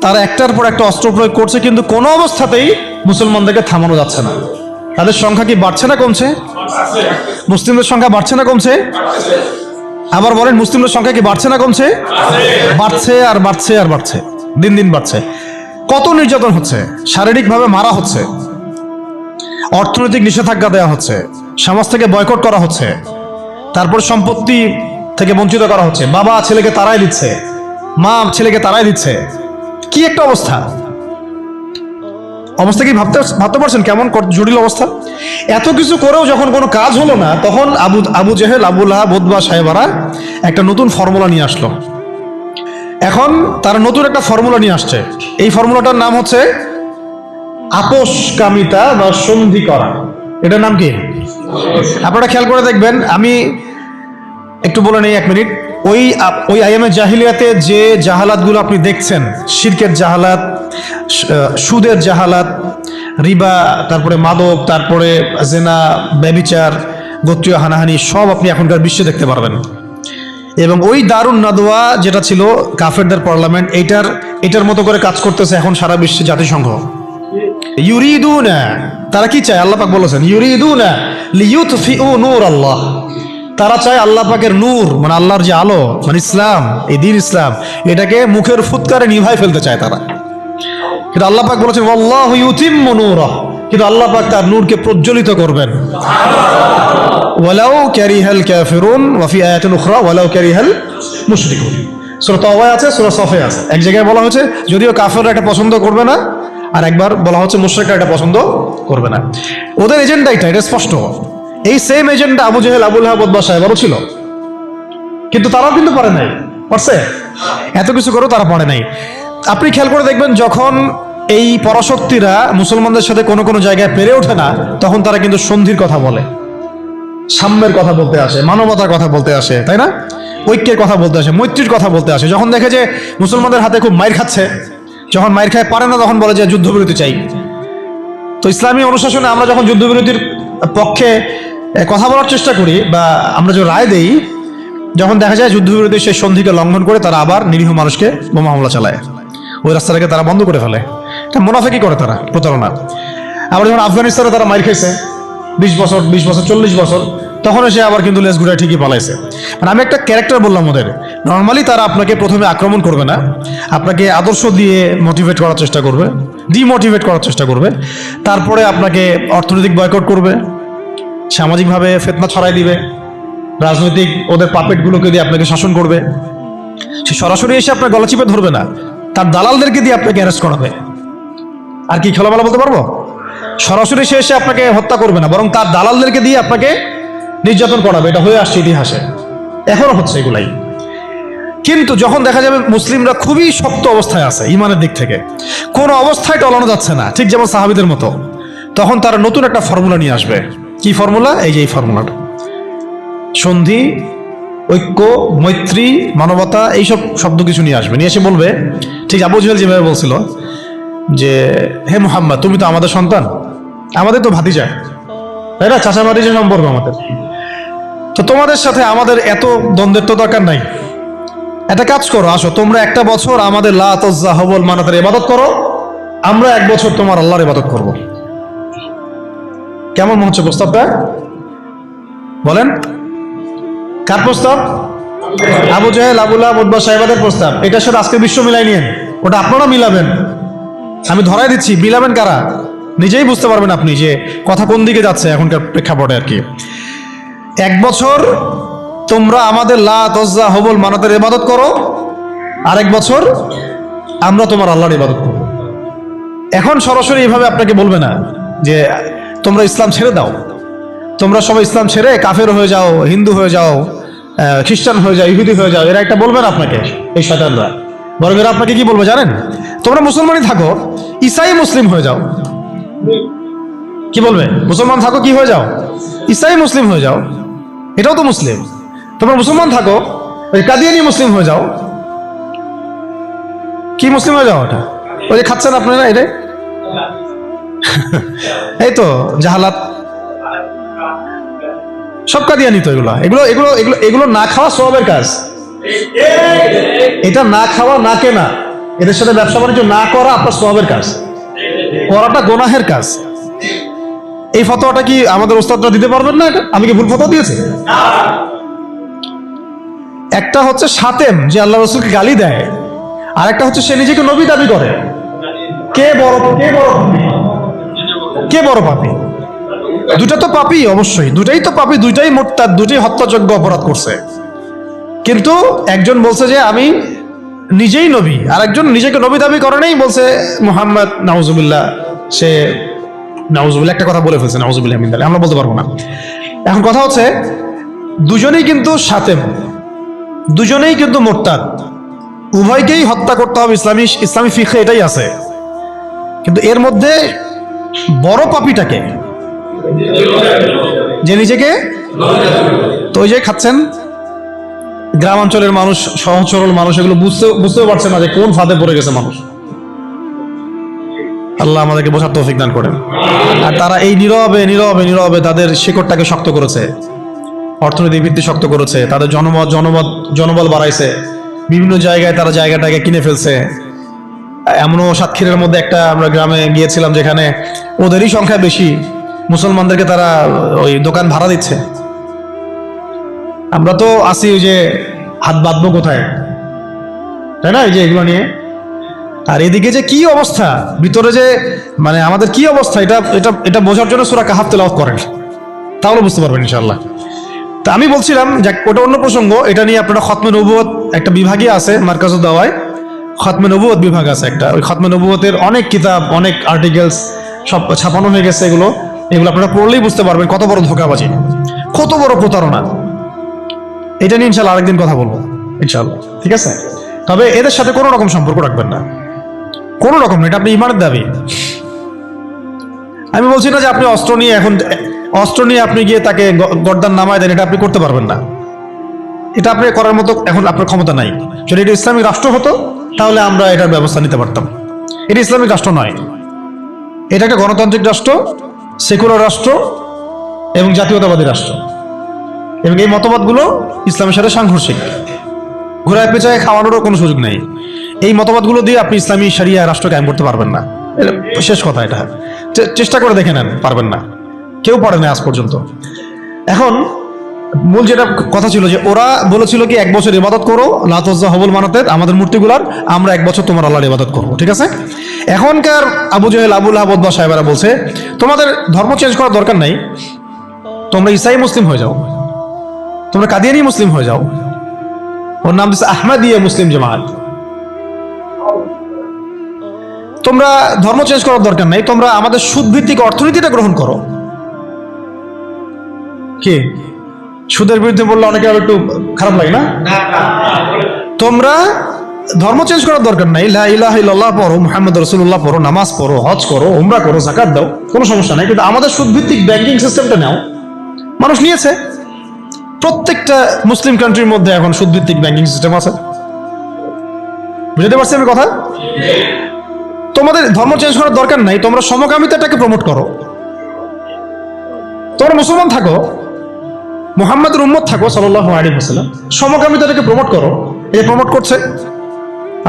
তারা একটার পর একটা অস্ত্র প্রয়োগ করছে, কিন্তু কোনো অবস্থাতেই মুসলমানদেরকে থামানো যাচ্ছে না। তাদের সংখ্যা কি বাড়ছে না কমছে? মুসলিমদের সংখ্যা বাড়ছে না কমছে? আবার বলেন, মুসলিমদের সংখ্যা কি বাড়ছে না কমছে? বাড়ছে আর বাড়ছে আর বাড়ছে, দিন দিন বাড়ছে। কত নির্যাতন হচ্ছে, শারীরিকভাবে মারা হচ্ছে, অর্থনৈতিক নিষেধাজ্ঞা দেওয়া হচ্ছে, সমাজ থেকে বয়কট করা হচ্ছে, তারপর সম্পত্তি থেকে বঞ্চিত করা হচ্ছে, বাবা ছেলেকে তাড়াই দিচ্ছে, মা ছেলেকে তাড়াই দিচ্ছে। কি একটা অবস্থা! অবস্থা কি ভাবতে পারছেন কেমন জটিল অবস্থা? এত কিছু করেও যখন কোনো কাজ হলো না, তখন Abu Jahl, Abu Lahab, Utba, সাইবারা একটা নতুন ফর্মুলা নিয়ে আসলো। এখন তারা নতুন একটা ফর্মুলা নিয়ে আসছে। এই ফর্মুলাটার নাম হচ্ছে আপোষকামিতা বা সন্ধি করা। এটার নাম কি? আপনারা খেয়াল করে দেখবেন, আমি একটু বলে নেই 1 মিনিট। ওই আইয়ামে জাহিলিয়াতে যে জাহালাতগুলো আপনি দেখছেন, শিরকের জাহালাত, সুদের জাহালাত, রিবা, তারপরে মাদক, তারপরে জেনা, ব্যভিচার, গোত্রীয় হানাহানি, সব আপনি এখনকার বিশ্বে দেখতে পারবেন। এবং ওই দারুন নাদওয়া যেটা ছিল কাফেরদের পার্লামেন্ট, এটার মতো করে কাজ করতেছে এখন সারা বিশ্বে জাতিসংঘ। ইউরিদুনা, তারা কি চায়? আল্লাহ পাক বলেছেন ইউরিদুনা লিইউতফিউ নূর আল্লাহ। তারা চায় আল্লাহ পাকের নূর, মানে আল্লাহর যে আলো, মানে ইসলাম, এই দ্বীন ইসলাম, এটাকে মুখের ফুৎকারে নিভাই ফেলতে চায় তারা। কিন্তু আল্লাহ পাক বলেছেন ওয়াল্লাহু ইউতিম্মু নূরাহ, কিন্তু আল্লাহ পাক তার নূরকে প্রজ্বলিত করবেন। ওয়ালাউ কারিহাল কাফিরুন ওয়া ফি আয়াতিন উখরা ওয়ালাউ কারিহাল মুশরিকুন। সূরা তাওবায় আছে, সূরা সফে আছে। এক জায়গায় বলা হচ্ছে যদিও কাফেররা এটা পছন্দ করবে না, আর একবার বলা হচ্ছে মুশরিকরা এটা পছন্দ করবে না। ওদের এজেন্ডা এটা স্পষ্ট। এই same agenda Abu Jahl, Abu Lahab, Utba, সাইবারও ছিল, কিন্তু তারাও কিন্তু পারে নাই। পারছে? এত কিছু করেও তারা পারে নাই। আপনি খেয়াল করে দেখবেন, যখন এই পরাশক্তিরা মুসলমানদের সাথে কোনো কোনো জায়গায় পেরে ওঠে না, তখন তারা কিন্তু সন্ধির কথা বলে, সাম্যের কথা বলতে আসে, মানবতার কথা বলতে আসে, তাই না? ঐক্যের কথা বলতে আসে, মৈত্রীর কথা বলতে আসে। যখন দেখে যে মুসলমানদের হাতে খুব মাইর খাচ্ছে, যখন মাইর খায় পারে না, তখন বলে যে যুদ্ধবিরতি চাই। তো ইসলামী অনুশাসনে আমরা যখন যুদ্ধবিরতির পক্ষে কথা বলার চেষ্টা করি বা আমরা যে রায় দেই, যখন দেখা যায় যুদ্ধবিরতি সেই সন্ধিকে লঙ্ঘন করে তারা আবার নিরীহ মানুষকে বোমা হামলা চালায়, ওই রাস্তাটাকে তারা বন্ধ করে ফেলে। এটা মুনাফিকি করে তারা, প্রতারণা। আবার যখন আফগানিস্তানে তারা মাইর খেয়েছে 20 বছর 40 বছর, তখন এসে আবার কিন্তু লেজ ঘুরায় ঠিকই পালাইছে। মানে আমি একটা ক্যারেক্টার বললাম ওদের। নর্মালি তারা আপনাকে প্রথমে আক্রমণ করবে না, আপনাকে আদর্শ দিয়ে মোটিভেট করার চেষ্টা করবে, ডিমোটিভেট করার চেষ্টা করবে, তারপরে আপনাকে অর্থনৈতিক বয়কট করবে, সামাজিকভাবে ফিতনা ছড়াই দিবে, রাজনৈতিক ওদের পাপেটগুলোকে দিয়ে আপনাকে শাসন করবে। সে সরাসরি এসে আপনার গলা চিপে ধরবে না, তার দালালদেরকে দিয়ে আপনাকে অ্যারেস্ট করাবে। আর কি খোলামেলা বলতে পারবো? সরাসরি সে এসে আপনাকে হত্যা করবে না, বরং তার দালালদেরকে দিয়ে আপনাকে নির্যাতন করাবে। এটা হয়ে আসছে ইতিহাসে, এখনো হচ্ছে এগুলাই। কিন্তু যখন দেখা যাবে মুসলিমরা খুবই শক্ত অবস্থায় আছে ইমানের দিক থেকে, কোনো অবস্থায় টলানো যাচ্ছে না, ঠিক যেমন সাহাবীদের মতো, তখন তারা নতুন একটা ফর্মুলা নিয়ে আসবে। কি ফর্মুলা? এই যে এই ফর্মুলাটা, সন্ধি, ঐক্য, মৈত্রী, মানবতা, এইসব শব্দ কিছু নিয়ে আসবে। নিয়ে এসে বলবে, ঠিক আবু জেহেল যেভাবে বলছিল যে হে মুহাম্মদ, তুমি তো আমাদের সন্তান, আমাদের তো ভাতিজা, তাই না? চাচা ভাতিজা সম্পর্ক আমাদের, তো তোমাদের সাথে আমাদের এত দ্বন্দ্বের তো দরকার নাই। একটা কাজ করো, আসো তোমরা একটা বছর আমাদের লাত উজ্জা হবল মানাতের ইবাদত করো, আমরা 1 বছর তোমার আল্লাহর ইবাদত করব। কেমন মনে হচ্ছে প্রস্তাবটা? বলেন, কার প্রস্তাব? আবু জাহেল, আবু লাহাব, উতবা সাহেবাদের প্রস্তাব। এটার সাথে আজকে বিশ্ব মিলাই নিয়েন, ওটা আপনারা মিলাবেন। আমি ধরাই দিচ্ছি, মিলাবেন কারা নিজেই বুঝতে পারবেন আপনি যে কথা কোন দিকে যাচ্ছে এখনকার প্রেক্ষাপটে আর কি। 1 বছর তোমরা আমাদের লাত উজ্জা হবল মানাতের ইবাদত করো, আর 1 বছর আমরা তোমার আল্লাহর ইবাদত করব। এখন সরাসরি এইভাবে আপনাকে বলবে না যে তোমরা ইসলাম ছেড়ে দাও, তোমরা সবাই ইসলাম ছেড়ে কাফের হয়ে যাও, হিন্দু হয়ে যাও, খ্রিস্টান হয়ে যাও, ইহুদি হয়ে যাও। এরা একটা বলবে না আপনাকে, এই শয়তানরা। বরং এরা আপনাকে কি বলবে জানেন? তোমরা মুসলমানই থাকো, ঈসাই মুসলিম হয়ে যাও। কি বলবে? মুসলমান থাকো, কি হয়ে যাও? ঈসাই মুসলিম হয়ে যাও, এটাও তো মুসলিম। তোমরা মুসলমান থাকো, ওই কাদিয়ানি মুসলিম হয়ে যাও। কি মুসলিম হয়ে যাও? ওটা ওই যে খাচ্ছেন আপনারা, এটাই এই তো জাহালাত, সব কাদিয়ানি তো এগুলো এগুলো এগুলো এগুলো এগুলো না খাওয়া সওয়াবের কাজ। এটা না খাওয়া, না কেনা, এদের সাথে ব্যবসা বাণিজ্য না করা আপনার সওয়াবের কাজ, করাটা গুনাহের কাজ। এই ফতোয়াটা কি আমাদের ওস্তাদরা দিতে পারবেন না? এটা আমি কি ভুল ফতোয়া দিয়েছি? একটা হচ্ছে সাতেম, যে আল্লাহ রাসূলকে গালি দেয়, আর একটা হচ্ছে সে নিজেকে নবী দাবি করে। কে বড় পাপী? দুটা তো পাপী, অবশ্যই দুটাই তো পাপী, দুইটাই মুরতাদ, দুটোই হত্যাযোগ্য অপরাধ করছে। কিন্তু একজন বলছে যে আমি নিজেই নবী, আর একজন নিজেকে নবী দাবি করে নাই, বলছে মুহাম্মদ নাউজুবিল্লাহ, সে নাউজুবিল্লাহ একটা কথা বলে ফেলছে, নাউজুবিল্লাহ মিন যালিক, আমরা বলতে পারবো না। এখন কথা হচ্ছে দুজনেই কিন্তু সাতেম, দুজনেই কিন্তু মুরতাদ, উভয়কেই হত্যা করতে হবে। ইসলামী ফিকহে এটাই আছে। কিন্তু এর মধ্যে বড় পাপীটাকে, যে নিজেকে, তো ওই যে খাচ্ছেন গ্রামাঞ্চলের মানুষ, সহজ সরল মানুষ, এগুলো বুঝতেও পারছে না যে কোন ফাঁদে পড়ে গেছে মানুষ। আল্লাহ আমাদেরকে বোঝার তৌফিক দান করেন। আর তারা এই নীরবে নীরবে নীরবে তাদের শিকড়টাকে শক্ত করেছে, অর্থনৈতিক ভিত্তি শক্ত করেছে, তাদের জনবল বাড়াইছে, বিভিন্ন জায়গায় তারা জায়গাটাকে কিনে ফেলছে। এমনও সাতক্ষীরার মধ্যে একটা আমরা গ্রামে গিয়েছিলাম যেখানে ওদেরই সংখ্যা বেশি, মুসলমানদেরকে তারা ওই দোকান ভাড়া দিচ্ছে। আমরা তো আসি ওই যে হাত বাঁধবো কোথায়, তাই না, এই যে এগুলো নিয়ে। আর এদিকে যে কি অবস্থা ভিতরে, যে মানে আমাদের কি অবস্থা, এটা এটা এটা বোঝার জন্য সূরা কাহাফ তেলাওয়াত করেন, তাহলে বুঝতে পারবেন ইনশাআল্লাহ। তা আমি বলছিলাম যে ওটা অন্য প্রসঙ্গ, এটা নিয়ে আপনারা খতমে নবুয়ত একটা বিভাগই আছে মার্কাজুদ দাওয়ায়, খতমে নবুয়ত বিভাগ আছে একটা। ওই খতমে নবুয়তের অনেক কিতাব, অনেক আর্টিকেলস সব ছাপানো হয়ে গেছে। এগুলো আপনারা পড়লেই বুঝতে পারবেন কত বড় ধোঁকাবাজি, কত বড় প্রতারণা। এটা নিয়ে ইনশাআল্লাহ আরেকদিন কথা বলবো ইনশাআল্লাহ, ঠিক আছে? তবে এদের সাথে কোনো রকম সম্পর্ক রাখবেন না, কোনো রকম। এটা আপনি ইমানের দাবি। আমি বলছি না যে আপনি অস্ত্র নিয়ে আপনি গিয়ে তাকে গর্দান নামায় দেন, এটা আপনি করতে পারবেন না। এটা আপনি করার মতো এখন আপনার ক্ষমতা নাই। যদি এটা ইসলামিক রাষ্ট্র হতো তাহলে আমরা এটার ব্যবস্থা নিতে পারতাম। এটা ইসলামিক রাষ্ট্র নয়, এটা একটা গণতান্ত্রিক রাষ্ট্র, সেকুলার রাষ্ট্র এবং জাতীয়তাবাদী রাষ্ট্র, এবং এই মতবাদগুলো ইসলামের সাথে সাংঘর্ষিক। ঘোরায় পেঁচায় খাওয়ানোরও কোনো সুযোগ নেই। এই মতবাদগুলো দিয়ে আপনি ইসলামী শরিয়া রাষ্ট্র কায়েম করতে পারবেন না। শেষ কথা এটা। চেষ্টা করে দেখে নেন, পারবেন না, কেউ পারে না আজ পর্যন্ত। এখন মূল যেটা কথা ছিল যে ওরা বলেছিল কি 1 বছর ইবাদত করো লাত উজ্জা হবল মানাতের আমাদের মূর্তিগুলার, আমরা 1 বছর তোমার আল্লাহর ইবাদত করবো, ঠিক আছে। এখনকার Abu Jahl, Abu Lahab, Utba সাহেবেরা বলছে তোমাদের ধর্ম চেঞ্জ করার দরকার নাই, তোমরা ইসাই মুসলিম হয়ে যাও, তোমরা কাদিয়ানি মুসলিম হয়ে যাও, ওর নাম দিচ্ছে আহমদিয়া মুসলিম জামাত। তোমরা ধর্ম চেঞ্জ করার দরকার নাই, তোমরা আমাদের সুদভিত্তিক অর্থনীতিটা গ্রহণ করো। কি সুদের বিরুদ্ধে বললে অনেকে আর একটু খারাপ লাগে না? তোমরা ধর্ম চেঞ্জ করার দরকার নাই, লা ইলাহা ইল্লাল্লাহ পড়ো, মুহাম্মদ রাসূলুল্লাহ পড়ো, নামাজ পড়ো, হজ করো, উমরা করো, যাকাত দাও, কোনো সমস্যা নাই, কিন্তু আমাদের সুদভিত্তিক ব্যাংকিং সিস্টেমটা নাও। মানুষ নিয়েছে, প্রত্যেকটা মুসলিম কান্ট্রির মধ্যে এখন সুদভিত্তিক ব্যাংকিং সিস্টেম আছে। বুঝতে পারছি আমি কথা? তোমাদের ধর্ম চেঞ্জ করার দরকার নাই, তোমরা সমকামিতাটাকে প্রমোট করো। তোমরা মুসলমান থাকো, মুহাম্মদের উম্মত থাকো সাল্লাল্লাহু আলাইহি ওয়াসাল্লাম, সমকামিতাটাকে প্রমোট করো। এই প্রমোট করছে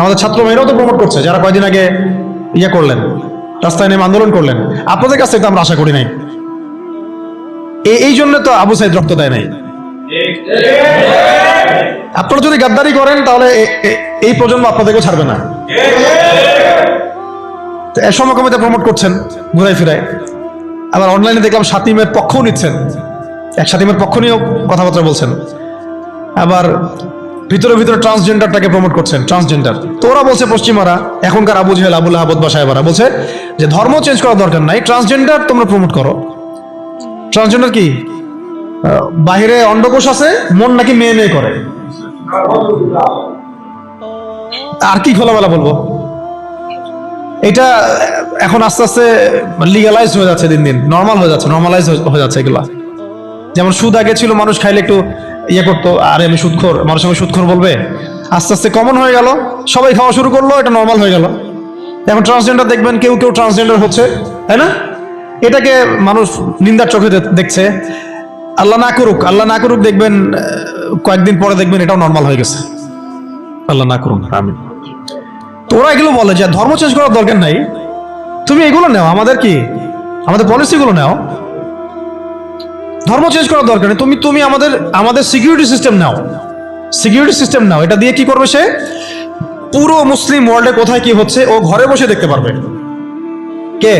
আমাদের ছাত্র মেয়েরাও তো প্রমোট করছে, যারা কয়েকদিন আগে করলেন, রাস্তায় নেমে আন্দোলন করলেন। আপনাদের কাছ থেকে তো আমরা আশা করি নাই, এই জন্য তো আবু সাইদ রক্ত দেয় নাই। আপনারা যদি গাদ্দারি করেন তাহলে এই প্রজন্ম আপনাদেরকে ছাড়বে না। সমকামিতা প্রমোট করছেন ঘুরাই ফিরায়, আবার অনলাইনে দেখলাম শাতিমের পক্ষও নিচ্ছেন, এক শাতিমের পক্ষ নিয়েও কথাবার্তা বলছেন, আবার ভিতরে ভিতরে ট্রান্সজেন্ডারটাকে প্রমোট করছেন, ট্রান্সজেন্ডার। তো ওরা বলছে, পশ্চিমারা এখনকার Abu Jahl, Abu Lahab, Utba সাহেবরা বলছে যে ধর্ম চেঞ্জ করার দরকার নাই, ট্রান্সজেন্ডার তোমরা প্রমোট করো। ট্রান্সজেন্ডার কি? বাহিরে অন্ডকোষ আছে, মন নাকি মেয়ে মেয়ে করে। আর কি খোলামেলা বলবো? এটা এখন আস্তে আস্তে লিগালাইজ হয়ে যাচ্ছে, দিন দিন নর্মাল হয়ে যাচ্ছে, নর্মালাইজ হয়ে যাচ্ছে এগুলা। যেমন সুদ আগে ছিল, মানুষ খাইলে একটু করতো, আরে আমি সুদখোর, মানুষ সঙ্গে সুদখোর বলবে, আস্তে আস্তে কমন হয়ে গেল, সবাই খাওয়া শুরু করলো, এটা নর্মাল হয়ে গেল। এখন ট্রান্সজেন্ডার দেখবেন কেউ কেউ ট্রান্সজেন্ডার হচ্ছে, তাই না? এটাকে মানুষ নিন্দার চোখে দেখছে। আল্লাহ না করুক, আল্লাহ না করুক, দেখবেন কয়েকদিন পরে দেখবেন এটাও নর্মাল হয়ে গেছে। আল্লাহ না করুন, আমিন। তো ওরা এগুলো বলে যে ধর্ম চেঞ্জ করার দরকার নাই, তুমি এগুলো নাও, আমাদের কি আমাদের পলিসিগুলো নাও, ধর্ম চেঞ্জ করার দরকার নেই, তুমি আমাদের সিকিউরিটি সিস্টেম নাও, সিকিউরিটি সিস্টেম নাও। এটা দিয়ে কি করবে সে? পুরো মুসলিম ওয়ার্ল্ডে কোথায় কি হচ্ছে ও ঘরে বসে দেখতে পারবে। কে?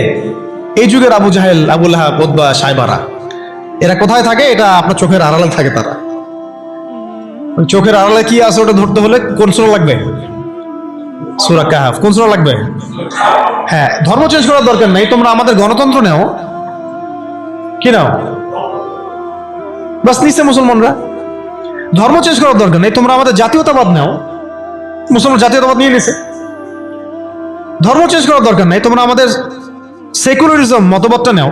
এই যুগের আবু জাহেল, আবু লাহাব, উতবা সাহেবারা। এরা কোথায় থাকে? এটা আপনার চোখের আড়ালে থাকে। তারা চোখের আড়ালে কি আছে ওটা ধরতে হলে কোন সূরা লাগবে? সূরা কাহফ। কোন সূরা লাগবে? হ্যাঁ, ধর্ম চেঞ্জ করার দরকার নাই, তোমরা আমাদের গণতন্ত্র নাও। কি নাও? বাস নিচ্ছে মুসলমানরা। ধর্ম চেঞ্জ করার দরকার নেই, তোমরা আমাদের জাতীয়তাবাদ নাও। মুসলমান জাতীয়তাবাদ নিয়ে নিছে। ধর্ম চেঞ্জ করার দরকার নেই, তোমরা আমাদের সেকুলারিজম মতবাদটা নাও।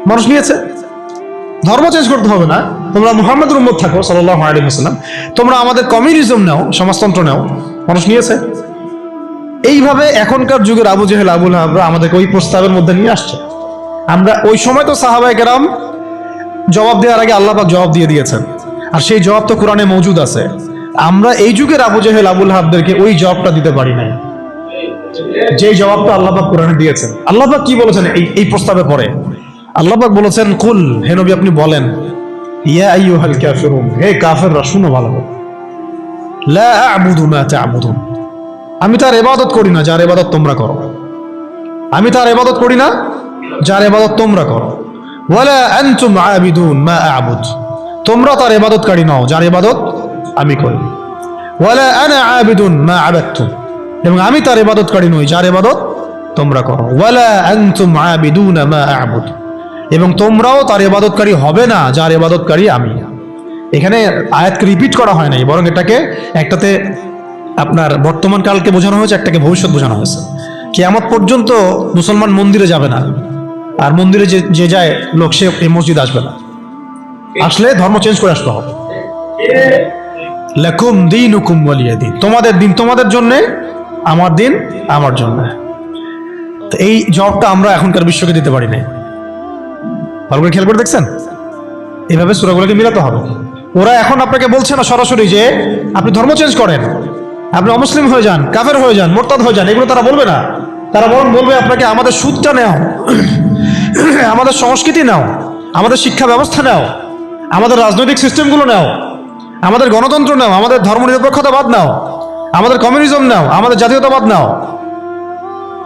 মানুষ নিয়েছে। ধর্ম চেঞ্জ করতে হবে না, তোমরা মুহাম্মদের উম্মত থাকো সাল্লাল্লাহু আলাইহি ওয়াসাল্লাম। তোমরা আমাদের কমিউনিজম নাও, সমাজতন্ত্র নাও। মানুষ নিয়েছে। এইভাবে এখনকার যুগের আবু জেহেল, আবু লাহাবরা আমাদেরকে ওই প্রস্তাবের মধ্যে নিয়ে আসছে। আমরা ওই সময় তো সাহাবায়ে কেরাম জবাব দেওয়ার আগে আল্লাহ পাক জবাব দিয়ে দিয়েছেন, আর সেই জবাব তো কোরআনে মওজুদ আছে। আমরা এই যুগের আবু জেহেল, আবু লাহাবদেরকে ওই জবাবটা দিতে পারি নাই, যে জবাবটা আল্লাহ পাক কোরআনে দিয়েছেন। আল্লাহ পাক কি বলেছেন এই প্রস্তাবের পরে? আল্লাহ পাক বলেছেন, কুল, হে নবী আপনি বলেন, ইয়া আইয়ুহাল কাফিরুন, হে কাফেররা শুনো ভালো করে, লা আ'বুদু মা তা'বুদুন, আমি তার ইবাদত করি না যার ইবাদত তোমরা করো। আমি তার ইবাদত করি না যার ইবাদত তোমরা করো। ওয়ালা আনতুম আবিদুন মা আ'বুদ, তোমরা তার ইবাদতকারী নও যার ইবাদত আমি করি। ওয়ালা আনা আবিদুন মা আবাদতুম, এবং আমি তার ইবাদতকারী নই যার ইবাদত তোমরা করো। ওয়ালা আনতুম আবিদুনা মা আ'বুদ, এবং তোমরাও তার ইবাদতকারী হবে না যার ইবাদতকারী আমি। এখানে আয়াতকে রিপিট করা হয় নাই, বরং এটাকে একটাতে আপনার বর্তমান কালকে বোঝানো হয়েছে, একটাকে ভবিষ্যৎ বোঝানো হয়েছে। কিয়ামত পর্যন্ত মুসলমান মন্দিরে যাবে না, আর মন্দিরে যে যায় লোক সে এই মসজিদ আসবে না। আসলে ধর্ম চেঞ্জ করে আসতে হবে। লাকুম দীনুকুম ওয়ালিয়া দীন, তোমাদের দিন তোমাদের জন্য, আমার দিন আমার জন্য। এই জবাবটা আমরা এখনকার বিশ্বকে দিতে পারি না। ভালো করে খেয়াল করে দেখছেন? এইভাবে সূরাগুলোকে মিলাতে হবে। ওরা এখন আপনাকে বলছে না সরাসরি যে আপনি ধর্ম চেঞ্জ করেন, আপনি অমুসলিম হয়ে যান, কাফের হয়ে যান, মুরতাদ হয়ে যান, এগুলো তারা বলবে না। তারা বরং বলবে আপনাকে আমাদের সুদটা নেও, আমাদের সংস্কৃতি নাও, আমাদের শিক্ষা ব্যবস্থা নাও, আমাদের রাজনৈতিক সিস্টেমগুলো নাও, আমাদের গণতন্ত্র নাও, আমাদের ধর্মনিরপেক্ষতাবাদ নাও, আমাদের কমিউনিজম নাও, আমাদের জাতীয়তাবাদ নাও,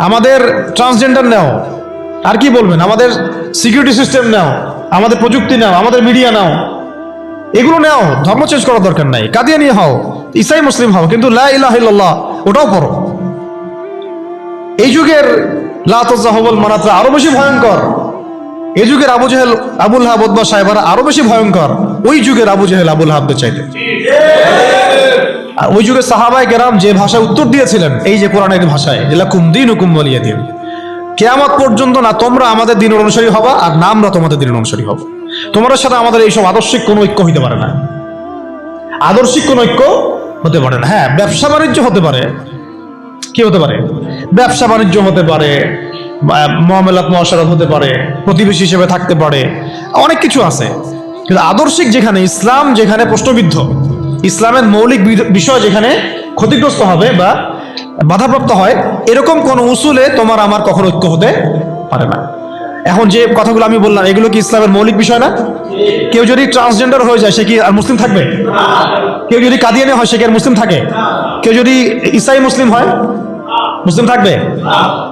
আমাদের ট্রান্সজেন্ডার নাও, আর কি বলবেন, আমাদের সিকিউরিটি সিস্টেম নাও, আমাদের প্রযুক্তি নাও, আমাদের মিডিয়া নাও, এগুলো নাও। ধর্ম চেঞ্জ করার দরকার নাই, কাদিয়ানি হও, ইসাই মুসলিম হও, কিন্তু লা ইলাহা ইল্লাল্লাহ ওটাও পড়ো। এই যুগের লা তাযাহুল মানাতরা আরো বেশি ভয়ঙ্কর। এই যুগের Abu Jahl, Abu Lahab, Utba, সাইবারা আরো বেশি ভয়ঙ্কর ওই যুগের আবু জেহেল, আবু লাহাবদের চাইতে। আর ওই যুগের সাহাবায়ে কেরাম যে ভাষায় উত্তর দিয়েছিলেন, এই যে কোরআনের ভাষায়, লাকুম দীনুকুম ওয়ালিয়া দীন, কিয়ামত পর্যন্ত না তোমরা আমাদের দ্বীনের অনুসারী হবা, আর না আমরা তোমাদের দ্বীনের অনুসারী হব। তোমাদের সাথে আমাদের এইসব আদর্শিক কোনো ঐক্য হইতে পারে না, আদর্শিক কোনো ঐক্য হতে পারে না। হ্যাঁ, ব্যবসা বাণিজ্য হতে পারে, কি হতে পারে, ব্যবসা বাণিজ্য হতে পারে, মুআমালাত মুআশারাত হতে পারে, প্রতিবেশী হিসেবে থাকতে পারে, অনেক কিছু আছে। কিন্তু আদর্শিক যেখানে, ইসলাম যেখানে প্রশ্নবিদ্ধ, ইসলামের মৌলিক বিষয় যেখানে ক্ষতিগ্রস্ত হবে বা বাধাপ্রাপ্ত হয়, এরকম কোন উসুলে তোমার আমার কখনো ঐক্য হতে পারে না। এখন যে কথাগুলো আমি বললাম, এগুলো কি ইসলামের মৌলিক বিষয় না? কেউ যদি ট্রান্সজেন্ডার হয়ে যায়, সে কি আর মুসলিম থাকবে? কেউ যদি কাদিয়ানি হয়, সে কি আর মুসলিম থাকে? কেউ যদি ইসাই মুসলিম হয়, মুসলিম থাকবে?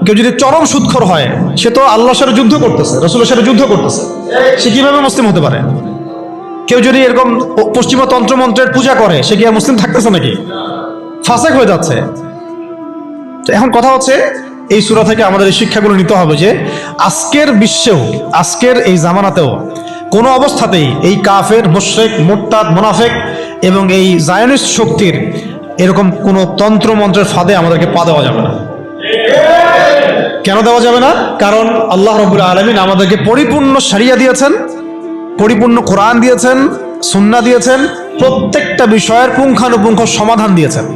কেউ যদি চরম সুদখোর হয়, সে তো আল্লাহর সাথে যুদ্ধ করতেছে, রাসূলের সাথে যুদ্ধ করতেছে, সে কিভাবে মুসলিম হতে পারে? কেউ যদি এরকম পশ্চিমা তন্ত্রমন্ত্রের পূজা করে, সে কি আর মুসলিম থাকতেছে নাকি? ফাসেক হয়ে যাচ্ছে। তো এখন কথা হচ্ছে, এই সূরা থেকে আমাদের এই শিক্ষাগুলো নিতে হবে যে আজকের বিশ্বেও, আজকের এই জামানাতেও কোনো অবস্থাতেই এই কাফের, মুশরিক, মুরতাদ, মুনাফিক এবং এই জায়নিস্ট শক্তির এরকম কোনো তন্ত্রমন্ত্রের ফাঁদে আমাদেরকে পা দেওয়া যাবে না। কেন দেওয়া যাবে না? কারণ আল্লাহ রাব্বুল আলামিন আমাদেরকে পরিপূর্ণ শরিয়া দিয়েছেন, পরিপূর্ণ কোরআন দিয়েছেন, সুন্নাহ দিয়েছেন, প্রত্যেকটা বিষয়ের পুঙ্খানুপুঙ্খ সমাধান দিয়েছেন।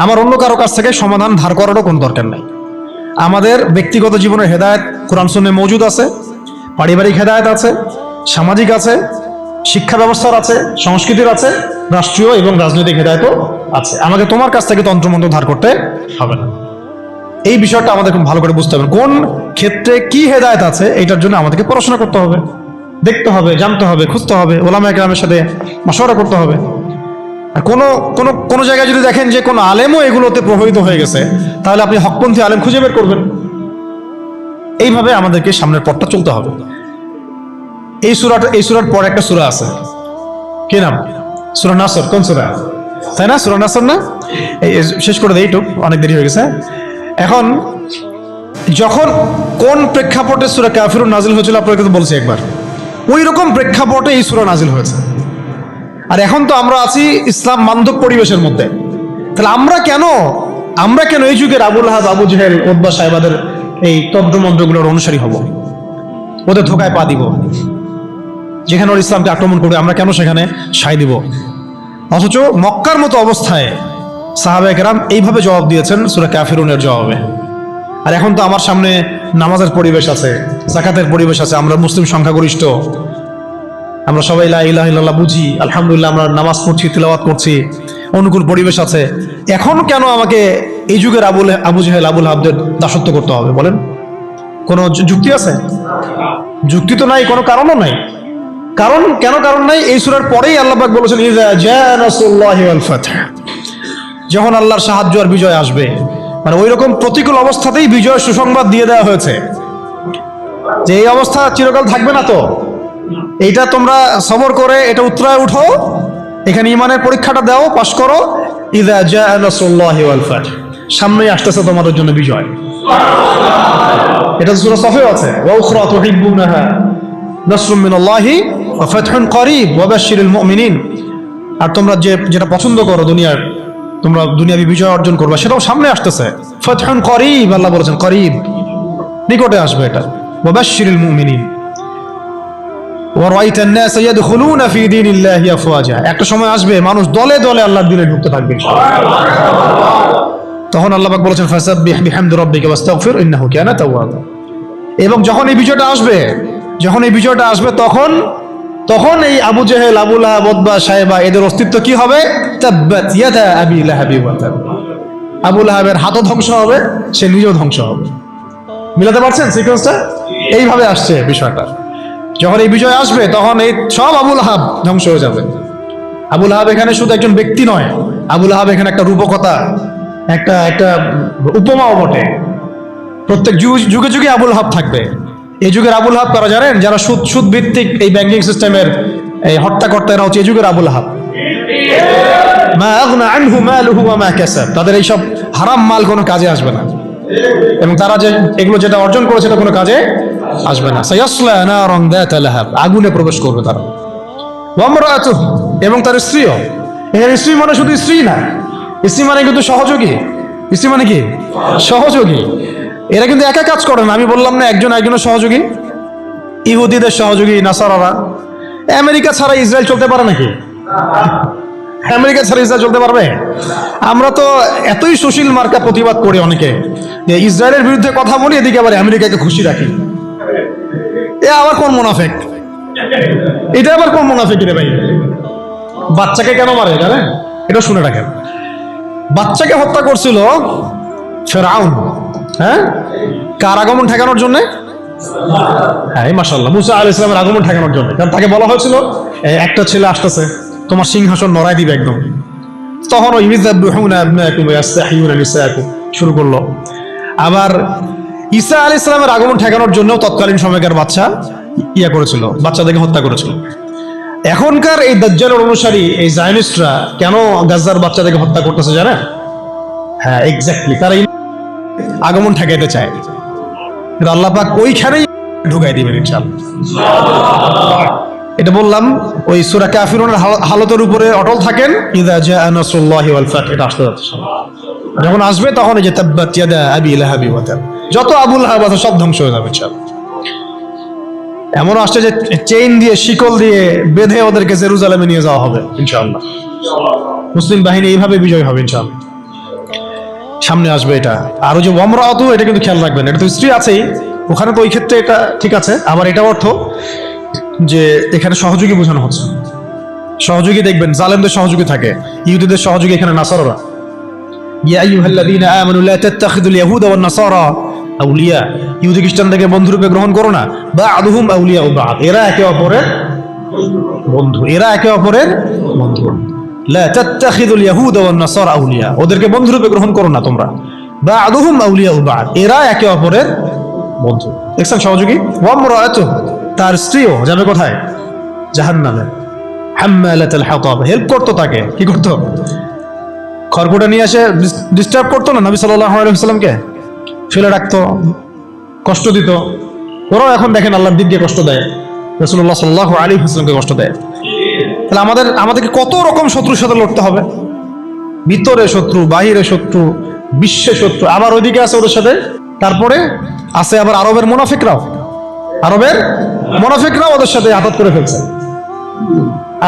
আমার অন্য কারো কাছ থেকে সমাধান ধার করারও কোনো দরকার নাই। আমাদের ব্যক্তিগত জীবনের হেদায়েত কোরআন সুন্নাহে মওজুদ আছে, পারিবারিক হেদায়েত আছে, সামাজিক আছে, শিক্ষা ব্যবস্থার আছে, সংস্কৃতির আছে, রাষ্ট্রীয় এবং রাজনৈতিক হেদায়েতও আছে। আমাকে তোমার কাছ থেকে তন্ত্রমন্ত্র ধার করতে হবে না। এই বিষয়টা আমাদের খুব ভালো করে বুঝতে হবে, কোন ক্ষেত্রে কি হেদায়েত আছে, এটার জন্য আমাদেরকে পড়াশোনা করতে হবে, দেখতে হবে, জানতে হবে, খুঁজতে হবে, ওলামায়ে কেরামের সাথে মাশওয়ারা করতে হবে। আর কোনো জায়গায় যদি দেখেন যে কোনো আলেমও এগুলোতে প্রভাবিত হয়ে গেছে, তাহলে আপনি হকপন্থী আলেম খুঁজে বের করবেন। এইভাবে আমাদেরকে সামনের পথটা চলতে হবে। এই সূরার পর একটা সূরা আছে, কি নাম? সূরা নাসর। কোন সূরা? তাই না? সূরা নাসর না? শেষ করে দেই, একটু অনেক দেরি হয়ে গেছে। এখন যখন কোন প্রেক্ষাপটে সূরা কাফিরুন নাজিল হয়েছিল আপনাকে তো বলছি একবার, ওই রকম প্রেক্ষাপটে এই সূরা নাজিল হয়েছে। আর এখন তো আমরা আছি ইসলাম বান্ধব পরিবেশের মধ্যে। তাহলে আমরা কেন এই যুগের আবু লাহাব, আবু জেহেল, উতবা, সাইবাদের এই তন্ত্রমন্ত্রগুলোর অনুসারী হব, ওদের ধোকায় পা দিব? যেখানে ওর ইসলামকে আক্রমণ করবে, আমরা কেন সেখানে সায় দিব? অথচ মক্কার মতো অবস্থায় সাহাবায়ে কেরাম এইভাবে জবাব দিয়েছেন সূরা কাফিরুনের জবাবে। আর এখন তো আমার সামনে নামাজের পরিবেশ আছে, যাকাতের পরিবেশ আছে, আমরা মুসলিম সংখ্যাগরিষ্ঠ, আমরা সবাই লা ইলাহা ইল্লাল্লাহ বুঝি, আলহামদুলিল্লাহ আমরা নামাজ পড়ছি, তিলাওয়াত করছি, অনুকূল পরিবেশ আছে। এখন কেন আমাকে এই যুগের আবু জেহেল, আবু লাহাবদের দাসত্ব করতে হবে বলেন? কোনো যুক্তি আছে? যুক্তি তো নাই, কোনো কারণও নাই। কারণ নাই? এই সূরার পরেই আল্লাহ পাক বলেছেন, ইযা জাআ নাসরুল্লাহি ওয়াল ফাতহ, যখন আল্লাহর সাহায্য আর বিজয় আসবে। মানে ওই রকম প্রতিকূল অবস্থাতেই বিজয় সুসংবাদ দিয়ে দেওয়া হয়েছে যে এই অবস্থা চিরকাল থাকবে না, তো এইটা তোমরা সবর করে এটা উতরায় উঠো, এখানে ঈমানের পরীক্ষাটা দাও, পাশ করো। ইযা জাআ নাসরুল্লাহি ওয়াল ফাতহ, সামনেই আসতেছে তোমাদের জন্য বিজয়। এটা সূরা সফেও আছে, ওয়া উখরা তুহিব্বুনাহা নাসরুম মিনাল্লাহি ওয়া ফাতহুন করিব ওয়া বাশশিরিল মুমিনিন। আর তোমরা যেটা পছন্দ করো দুনিয়ার, তোমরা দুনিয়াবি বিজয় অর্জন করবে, সেটাও সামনে আসতেছে। ফাতহুন করিব, আল্লাহ বলেছেন করিব, নিকটে আসবে এটা। ওয়া বাশশিরিল মুমিনিন ওয়া রাআইতান নাস ইয়াদখুলুনা ফি দীনিল্লাহি আফওয়াজা, একটা সময় আসবে মানুষ দলে দলে আল্লাহর দ্বীনে ঢুকতে থাকবে। তখন আল্লাহ পাক বলেছেন, ফাসাব্বিহ বিহামদি রাব্বিকা ওয়াস্তাগফির ইন্নাহু কানা তাওয়াবা। এবং যখন এই বিজয়টা আসবে, তখন এই Abu Jahl, Abu Lahab, Utba, Saiba এদের অস্তিত্ব কি হবে? তাব্বাত ইয়াদা আবি লাহাবি ওয়া তাব, আবু লাহাবের হাতও ধ্বংস হবে, সে নিজেও ধ্বংস হবে। মিলাতে পারছেন সিকোয়েন্সটা? এইভাবে আসছে বিষয়টা। যখন এই বিজয় আসবে তখন এই সব আবু লাহাব ধ্বংস হয়ে যাবে। আবু লাহাব এখানে শুধু একজন ব্যক্তি নয়, আবু লাহাব এখানে একটা রূপকথা, একটা একটা উপমাও বটে। প্রত্যেক যুগে যুগে আবু লাহাব থাকবে। এই যুগের আবু লাহাব কারা জানেন? যারা সুদ ভিত্তিক এই ব্যাংকিং সিস্টেমের এই হত্যাকর্তা, এরা হচ্ছে এই যুগের আবু লাহাব। মা আগনা আনহু মালুহু ওয়া মা কাসাব, তাদের এইসব হারাম মাল কোনো কাজে আসবে না, এবং তারা যে এগুলো যেটা অর্জন করেছে সেটা কোনো কাজে আসবে না। সায়াসলা নারান যাতা লাহাব, আগুনে প্রবেশ করবে তারা। ওয়া ইমরাআতুহু, এবং তার স্ত্রীও। এখানে স্ত্রী মানে শুধু স্ত্রী না, স্ত্রী মানে কিন্তু সহযোগী। স্ত্রী মানে কি? সহযোগী। এরা কিন্তু একা কাজ করে না। আমি বললাম না একজন একজনের সহযোগী? ইহুদিদের সহযোগী নাসারারা। আমেরিকা ছাড়া ইসরায়েল চলতে পারে নাকি? আমেরিকা ছাড়া ইসরায়েল চলতে পারবে? আমরা তো এতই সুশীল মার্কা প্রতিবাদ করি অনেকে, যে ইসরায়েলের বিরুদ্ধে কথা বলি, এদিকে আবার আমেরিকাকে খুশি রাখি। এ আবার কোন মুনাফিক? এটা আবার কোন মুনাফিক রে ভাই? বাচ্চাকে কেন মারে জানেন? এটা শুনে রাখেন। বাচ্চাকে হত্যা করছিল ফেরাউন, হ্যাঁ, কার আগমন ঠেকানোর জন্য? হ্যাঁ, মাশাআল্লাহ, মুসা আলাইহিস সালামের আগমন ঠেকানোর জন্য। কারণ তাকে বলা হয়েছিল একটা ছেলে আসতেছে, তোমার সিংহাসন নড়াই দিবে একদম। তখন ওই ইযযাবহুনা আবনাকুম ওয়া ইস্তাহয়ুনা নিসাআকুম শুরু করলো। আবার ঈসা আলাইহিস সালামের আগমন ঠেকানোর জন্য তৎকালীন সময়কার বাচ্চা করেছিল, বাচ্চাদেরকে হত্যা করেছিল। এখনকার এই দাজ্জালের অনুসারী এই জায়নিস্টরা কেন গাজার বাচ্চাদেরকে হত্যা করতেছে জানেন? হ্যাঁ, এক্স্যাক্টলি, তারা আগমন ঠেকাইতে চায়। কিন্তু আল্লাহ পাক ওইখানেই ঢুকাই দিবেন ইনশাআল্লাহ। এটা বললাম ওই সূরা কাফিরুনের হালতের উপরে অটল থাকেন। ইযা জাআ নাসরুল্লাহি ওয়াল ফাত, এটা আসতে যাচ্ছে। যখন আসবে তখন এই যে তাব্বাত ইয়াদা আবি লাহাবি ওয়া তাব, যত আবু লাহাব আছে সব ধ্বংস হয়ে যাবে ইনশাআল্লাহ। এমন আসছে যে চেইন দিয়ে, শিকল দিয়ে বেঁধে ওদেরকে জেরুজালেমে নিয়ে যাওয়া হবে ইনশাআল্লাহ। মুসলিম বাহিনী এইভাবে বিজয় হবে ইনশাআল্লাহ। সামনে আসবে এটা। আর ওই যে ওয়ামরাআতু, এটা কিন্তু খেয়াল রাখবেন, এটা তো স্ত্রী আছেই, ওখানে তো ওই ক্ষেত্রে এটা ঠিক আছে। আবার এটা অর্থ যে এখানে সহযোগী বোঝানো হচ্ছে। সহযোগী দেখবেন জালেমদের সহযোগী থাকে, ইহুদিদের সহযোগী এখানে নাসারারা। ইয়া আইয়ুহাল্লাযীনা আমানু লা তাত্তাখিযুল ইয়াহুদা ওয়ান নাসারা আউলিয়া, ইহুদি খ্রিস্টানদেরকে বন্ধুরূপে গ্রহণ করো না। বা'দুহুম আউলিয়াউ বা'দ, এরা একে অপরের বন্ধু, এরা একে অপরের বন্ধু। লা তাত্তাখিযুল ইয়াহুদা ওয়ান নাসারা আউলিয়া, ওদেরকে বন্ধুরূপে গ্রহণ করো না তোমরা। বা'দুহুম আউলিয়াউ বা'দ, এরা একে অপরের বন্ধু। দেখছেন সহযোগী? ওয়া ইমরাআতুহু, তার স্ত্রীও যাবে কোথায়? জাহান্নামে। হাম্মালাতুল হাতাব, হেল্প করতো তাকে। কি করতো? খড়কুটা নিয়ে এসে ডিস্টার্ব করতো না নবী সাল্লাল্লাহু আলাইহি ওয়াসাল্লামকে, ফেলে রাখতো, কষ্ট দিত। ওরাও এখন দেখেন আল্লাহর দিক দিয়ে কষ্ট দেয়, রাসূলুল্লাহ সাল্লাল্লাহু আলাইহি ওয়াসাল্লামকে কষ্ট দেয়। তাহলে আমাদেরকে কত রকম শত্রুর সাথে লড়তে হবে। ভিতরে শত্রু, বাহিরে শত্রু, বিশ্বে শত্রু, আবার ওইদিকে আছে ওদের সাথে। তারপরে আছে আবার আরবের মুনাফিকরাও, ওদের সাথে আঘাত করে ফেলছে।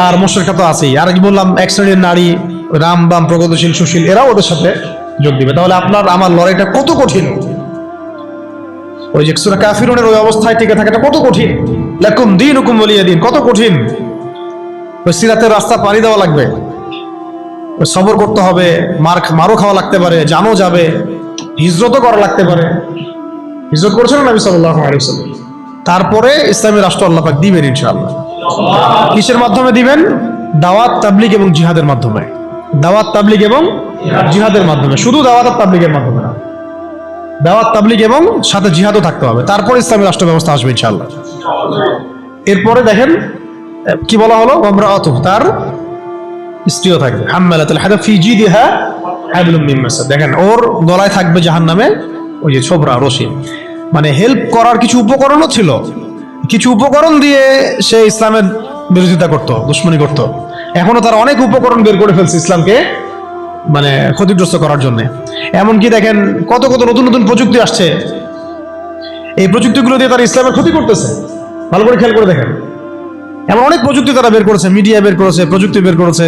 আর মুশরিকরা তো আছেই। আর কি বললাম, এক শ্রেণীর নারী, রাম বাম প্রগতিশীল সুশীল, এরাও ওদের সাথে যোগ দিবে। তাহলে আপনার আমার লড়াইটা কত কঠিন। ওই যে সূরা কাফিরুনের ওই অবস্থায় টিকে থাকাটা কত কঠিন। লাকুম দীনুকুম ওয়ালিয়া দীন, কত কঠিন। ওই সিরাতের রাস্তা পাড়ি দেওয়া লাগবে, ওই সবর করতে হবে, মারও খাওয়া লাগতে পারে, জানও যাবে, হিজরতও করা লাগতে পারে। হিজরত করেছেন নবী সাল্লাল্লাহু আলাইহি ওয়াসাল্লাম। তারপরে ইসলামী রাষ্ট্র আল্লাহ পাক দিবেন ইনশাআল্লাহ। কিসের মাধ্যমে দিবেন? দাওয়াত, তাবলীগ এবং জিহাদের মাধ্যমে। দাওয়াত, তাবলীগ এবং জিহাদের মাধ্যমে, শুধু দাওয়াত আর তাবলীগের মাধ্যমে না, দাওয়াত, তাবলীগ এবং সাথে জিহাদও থাকতে হবে। তারপরে ইসলামী রাষ্ট্র ব্যবস্থা আসবে ইনশাআল্লাহ। এরপরে দেখেন কি বলা হলো, ওয়ামরাআতুহু, তার স্ত্রীও থাকবে। হাম্মালাতুল হাতাব ফি জিদিহা হাবলুম মিন মাসাদ, দেখেন ওর গলায় থাকবে জাহান্নামে ওই যে ছোবরা, রশি। মানে হেল্প করার কিছু উপকরণও ছিল, কিছু উপকরণ দিয়ে সে ইসলামের বিরোধিতা করত, দুশ্মনী করত। এখনো তারা অনেক উপকরণ বের করে ফেলছে ইসলামকে মানে ক্ষতিগ্রস্ত করার জন্য। এমনকি দেখেন কত কত নতুন নতুন প্রযুক্তি আসছে, এই প্রযুক্তিগুলো দিয়ে তারা ইসলামের ক্ষতি করতেছে। ভালো করে খেয়াল করে দেখেন, এমন অনেক প্রযুক্তি তারা বের করেছে, মিডিয়া বের করেছে, প্রযুক্তি বের করেছে,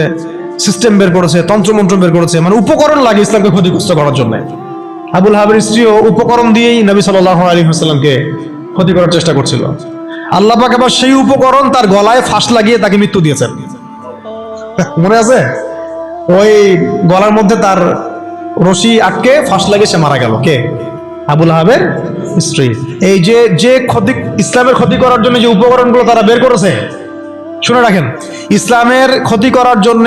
সিস্টেম বের করেছে, তন্ত্রমন্ত্র বের করেছে, মানে উপকরণ লাগে ইসলামকে ক্ষতিগ্রস্ত করার জন্য। আবু লাহাবের স্ত্রীও উপকরণ দিয়েই নবী সাল্লাল্লাহু আলাইহি ওয়াসাল্লামকে ক্ষতি করার চেষ্টা করছিল। আল্লাহ পাক আবার সেই উপকরণ তার গলায় ফাঁস লাগিয়ে তাকে মৃত্যু দিয়েছেন। মনে আছে? ওই গলার মধ্যে তার রশি আটকে ফাঁস লাগে সে মারা গেল। কে? আবু লাহাবের স্ত্রী। এই যে ক্ষতি, ইসলামের ক্ষতি করার জন্য যে উপকরণগুলো তারা বের করেছে, শুনে রাখেন, ইসলামের ক্ষতি করার জন্য,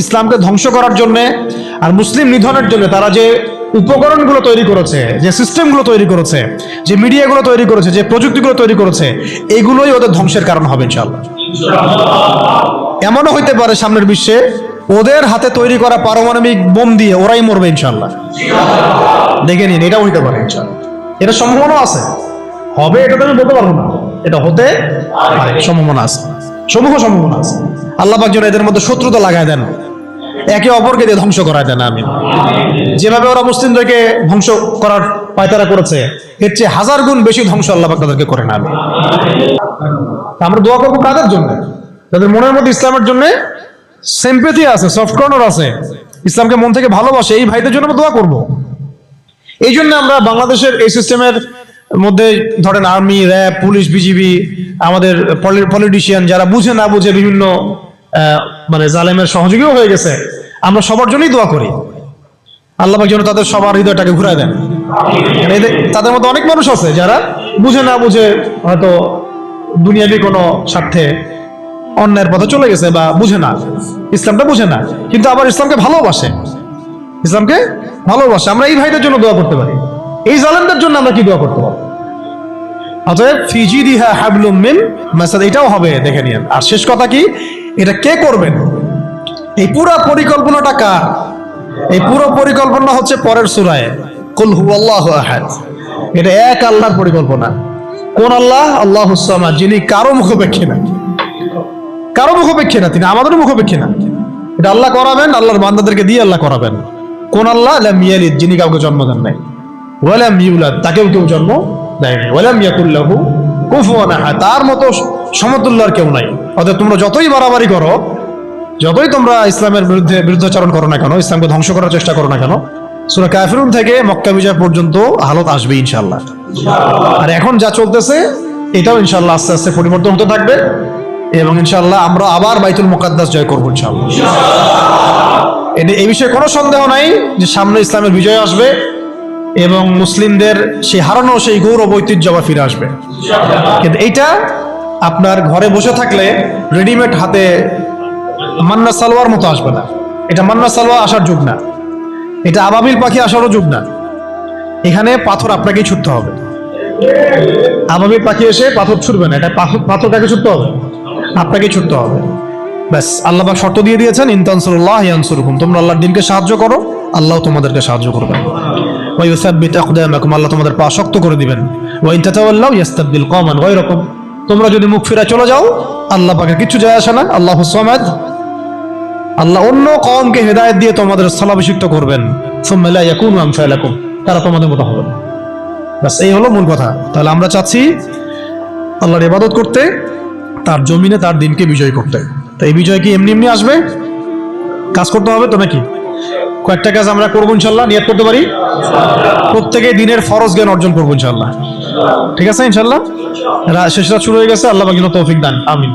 ইসলামকে ধ্বংস করার জন্য আর মুসলিম নিধনের জন্য তারা যে উপকরণগুলো তৈরি করেছে, যে সিস্টেমগুলো তৈরি করেছে, যে মিডিয়াগুলো তৈরি করেছে, যে প্রযুক্তিগুলো তৈরি করেছে, এগুলোই ওদের ধ্বংসের কারণ হবে ইনশাআল্লাহ। এমনও হইতে পারে সামনের বিশ্বে ওদের হাতে তৈরি করা পারমাণবিক বোম দিয়ে ওরাই মরবে ইনশাআল্লাহ। দেখে নিন, এটাও হইতে পারে ইনশাআল্লাহ। এটা সম্ভাবনা আছে, হবে এটা তো আমি বলতে পারবো না, এটা হতে সম্ভাবনা আছে, সম্ভাবনা আছে। আল্লাহ পাক যেন এদের মধ্যে শত্রুতা লাগায় দেন, একে অপরকে দিয়ে ধ্বংস করায় দেন। আমিন। যেভাবে ওরা মুসলিমদেরকে ধ্বংস করার পায়তারা করেছে, এর চেয়ে 1000 গুণ বেশি ধ্বংস আল্লাহ পাক তাদেরকে করে না। আমরা দোয়া করবো কাদের জন্য? যাদের মনের মধ্যে ইসলামের জন্য সিম্প্যাথি আছে, সফট কর্নার আছে, ইসলামকে মন থেকে ভালোবাসে, এই ভাইদের জন্য আমরা দোয়া করবো। এই জন্য আমরা বাংলাদেশের এই সিস্টেমের মধ্যে ধরেন আর্মি, র্যাব, পুলিশ, বিজিবি, আমাদের পলিটিশিয়ান যারা বুঝে না বুঝে বিভিন্ন মানে জালেমের সহযোগীও হয়ে গেছে, আমরা সবার জন্যই দোয়া করি আল্লাহ পাক যেন তাদের সবার হৃদয়টাকে ঘুরায় দেন। তাদের মধ্যে অনেক মানুষ আছে যারা বুঝে না বুঝে হয়তো দুনিয়াবি কোনো স্বার্থে অন্যায়ের পথে চলে গেছে, বা বুঝে না, ইসলামটা বুঝে না, কিন্তু আবার ইসলামকে ভালোবাসে, আমরা এই ভাইদের জন্য দোয়া করতে পারি। এই জালেমদের জন্য আমরা কি দোয়া করতে পারি? অতএব ফিজিদিহা হাবলুম মিন মাসাদ, এটাও হবে, দেখে নিন। আর শেষ কথা কি, এটা কে করবেন? এই পুরো পরিকল্পনাটা কার? এই পুরো পরিকল্পনা হচ্ছে পরের সূরায় কুল হুয়াল্লাহু আহাদ। এটা এক আল্লাহর পরিকল্পনা। কোন আল্লাহ? আল্লাহুস সামাদ, যিনি কারো মুখাপেক্ষী না, তিনি আমাদের মুখাপেক্ষী না। এটা আল্লাহ করাবেন, আল্লাহর বান্দাদেরকে দিয়ে আল্লাহ করাবেন। কোন আল্লাহ? লাম ইয়ালিদ, যিনি কাউকে জন্ম দেন নাই, ওয়া লাম ইউলাদ, তাকেও কেউ জন্ম দেয়নি, ওয়া লাম ইয়াকুল লাহু কুফুয়ান আহাদ, তার মতো সমতুল্য আর কেউ নাই। অতএব তোমরা যতই বাড়াবাড়ি করো, যতই তোমরা ইসলামের বিরুদ্ধাচরণ করো না কেন, ইসলামকে ধ্বংস করার চেষ্টা করো না কেন, সূরা কাফিরুন থেকে মক্কা বিজয় পর্যন্ত হালত আসবে ইনশাআল্লাহ। আর এখন যা চলতেছে এটাও ইনশাআল্লাহ আস্তে আস্তে পরিবর্তন হতে থাকবে, এবং ইনশাআল্লাহ আমরা আবার বাইতুল মুকাদ্দাস জয় করবো ইনশাআল্লাহ। এই বিষয়ে কোনো সন্দেহ নাই যে সামনে ইসলামের বিজয় আসবে এবং মুসলিমদের সেই হারানো সেই গৌরব ঐতিহ্য আবার ফিরে আসবে। কিন্তু এইটা আপনার ঘরে বসে থাকলে রেডিমেড হাতে মান্না সালোয়ার মতো আসবে না। এটা মান্না সালোয়ার আসার যুগ না, এটা আবাবিল পাখি আসারও যুগ না। এখানে পাথর আপনাকেই ছুটতে হবে। আবাবিল পাখি এসে পাথর ছুটবে না, এটা পাথরটাকে ছুটতে হবে, আপনাকেই ছুটতে হবে। ব্যাস, আল্লাহ পাক শর্ত দিয়ে দিয়েছেন, ইন তানসুরুল্লাহ ইয়ানসুরকুম, তোমরা আল্লাহর দ্বীনকে সাহায্য করো, আল্লাহ তোমাদেরকে সাহায্য করবেন। ওয়া ইউসাব্বিত আকদামাকুম, আল্লাহ তোমাদের পা শক্ত করে দিবেন। ওয়া ইন তাতাওয়াল্লাউ ইস্তাবদিল কওমান গায়রাকুম, তোমরা যদি মুখ ফিরে চলে যাও, আল্লাহ পাকের কিছু যায় আসে না, আল্লাহুস সামাদ, আল্লাহ অন্য কওমকে হেদায়েত দিয়ে তোমাদের স্থলাভিষিক্ত করবেন। সুম্মা লা ইয়াকুনু আমসালাকুম, তারা তোমাদের মতো হবে না। ব্যাস, এই হলো মূল কথা। তাহলে আমরা চাচ্ছি আল্লাহর ইবাদত করতে, তার জমিনে তার দিনকে বিজয় করতে। তো এই বিজয় কি এমনি এমনি আসবে? কাজ করতে হবে তো নাকি? কয়েকটা কাজ আমরা করবো ইনশাল্লাহ, নিয়ত করতে পারি। প্রত্যেকে দিনের ফরজ জ্ঞান অর্জন করবো ইনশাল্লাহ, ঠিক আছে ইনশাল্লাহ। শেষ রাত শুরু হয়ে গেছে, আল্লাহ পাক যেন তৌফিক দান, আমিন।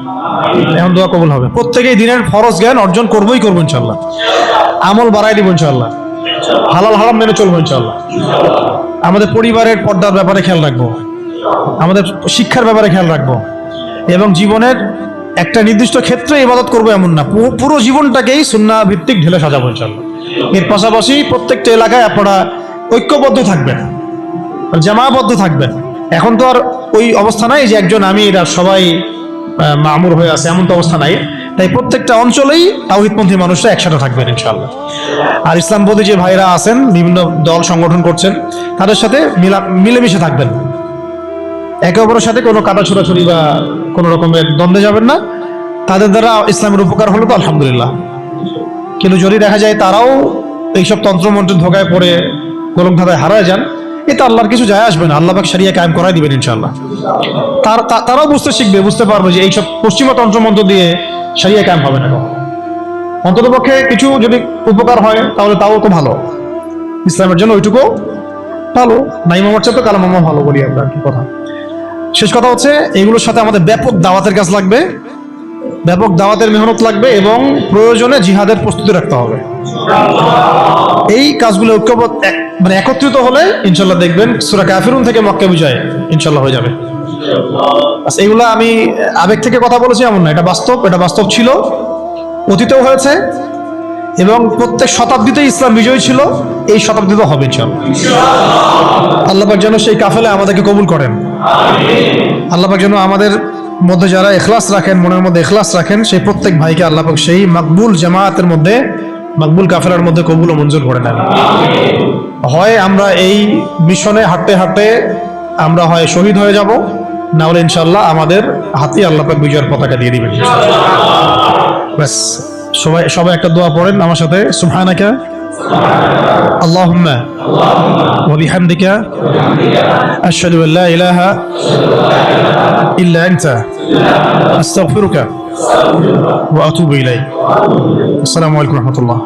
এখন দোয়া কবুল হবে। প্রত্যেকেই দিনের ফরজ জ্ঞান অর্জন করবো ইনশাল্লাহ। আমল বাড়াই দিব ইনশাল্লাহ, হালাল হারাম মেনে চলবো ইনশাল্লাহ। আমাদের পরিবারের পর্দার ব্যাপারে খেয়াল রাখবো, আমাদের শিক্ষার ব্যাপারে খেয়াল রাখবো, এবং জীবনের একটা নির্দিষ্ট ক্ষেত্রে ইবাদত করবো এমন না, পুরো জীবনটাকেই সুন্নাহ ভিত্তিক ঢেলে সাজাবো ইনশাল্লাহ। এর পাশাপাশি প্রত্যেকটা এলাকায় আপনারা ঐক্যবদ্ধ থাকবেন, জামাবদ্ধ থাকবেন। এখন তো আর ওই অবস্থা নাই যে একজন আমির আর সবাই মামুর হয়ে আছে, এমন তো অবস্থা নাই। তাই প্রত্যেকটা অঞ্চলেই তাওহীদপন্থী মানুষরা একসাথে থাকবেন ইনশাআল্লাহ। আর ইসলামপন্থী যে ভাইরা আছেন, বিভিন্ন দল সংগঠন করছেন, তাদের সাথে মিলেমিশে থাকবেন। একে অপরের সাথে কোনো কাটা ছোড়াছুড়ি বা কোনো রকমের দ্বন্দ্বে যাবেন না। তাদের দ্বারা ইসলামের উপকার হলো তো আলহামদুলিল্লাহ, কিন্তু যদি দেখা যায় তারাও এইসব তন্ত্রমন্ত্রের ধোকায় পড়ে কলম ধাঁধায় হারায় যান, এতে আল্লাহর কিছু যায় আসবে না। আল্লাহ পাক শরিয়া কায়েম করাই দিবেন ইনশাআল্লাহ। তারাও বুঝতে পারবে যে এইসব পশ্চিমা তন্ত্রমন্ত্র দিয়ে শরিয়া কায়েম হবে না। অন্ততপক্ষে কিছু যদি উপকার হয় তাহলে তাও তো ভালো, ইসলামের জন্য ওইটুকু ভালো। নাই মামার চেয়ে তো কালা মামা ভালো, বলি আমরা কি কথা। শেষ কথা হচ্ছে, এগুলোর সাথে আমাদের ব্যাপক দাওয়াতের কাজ লাগবে, ব্যাপক দাওয়াতের মেহনত লাগবে এবং প্রয়োজনে জিহাদের প্রস্তুতি রাখতে হবে। এই কাজগুলো মানে একত্রিত হলে ইনশাল্লাহ দেখবেন সূরা কাফিরুন থেকে মক্কা বিজয় ইনশাল্লাহ হয়ে যাবে। আচ্ছা, এইগুলা আমি আবেগ থেকে কথা বলেছি এমন না, এটা বাস্তব ছিল, অতীতেও হয়েছে এবং প্রত্যেক শতাব্দীতে ইসলাম বিজয়ী ছিল, এই শতাব্দীতে হবে ইনশাআল্লাহ। আল্লাহ পাক যেন সেই কাফেলায় আমাদেরকে কবুল করেন। আল্লাহ পাক যেন আমাদের মধ্যে যারা ইখলাস রাখেন, মনের মধ্যে ইখলাস রাখেন, সেই প্রত্যেক ভাইকে আল্লাহ পাক সেই মাকবুল জামায়াতের মধ্যে, মাকবুল কাফেলার মধ্যে কবুল ও মঞ্জুর করে নেন। হয় আমরা এই মিশনে হাঁটতে হাঁটতে আমরা হয় শহীদ হয়ে যাব, না হলে ইনশাআল্লাহ আমাদের হাতে আল্লাহ পাক বিজয়ের পতাকা দিয়ে দিবেন। ব্যাস, সবাই একটা দোয়া পড়েন আমার সাথে। সুবহানাকা আল্লাহুম্মা ওয়া বিহামদিকা আশহাদু আল লা ইলাহা ইল্লা আনতা আস্তাগফিরুকা ওয়া আতুবু ইলাইক। আসসালামু আলাইকুম ওয়া রাহমাতুল্লাহ।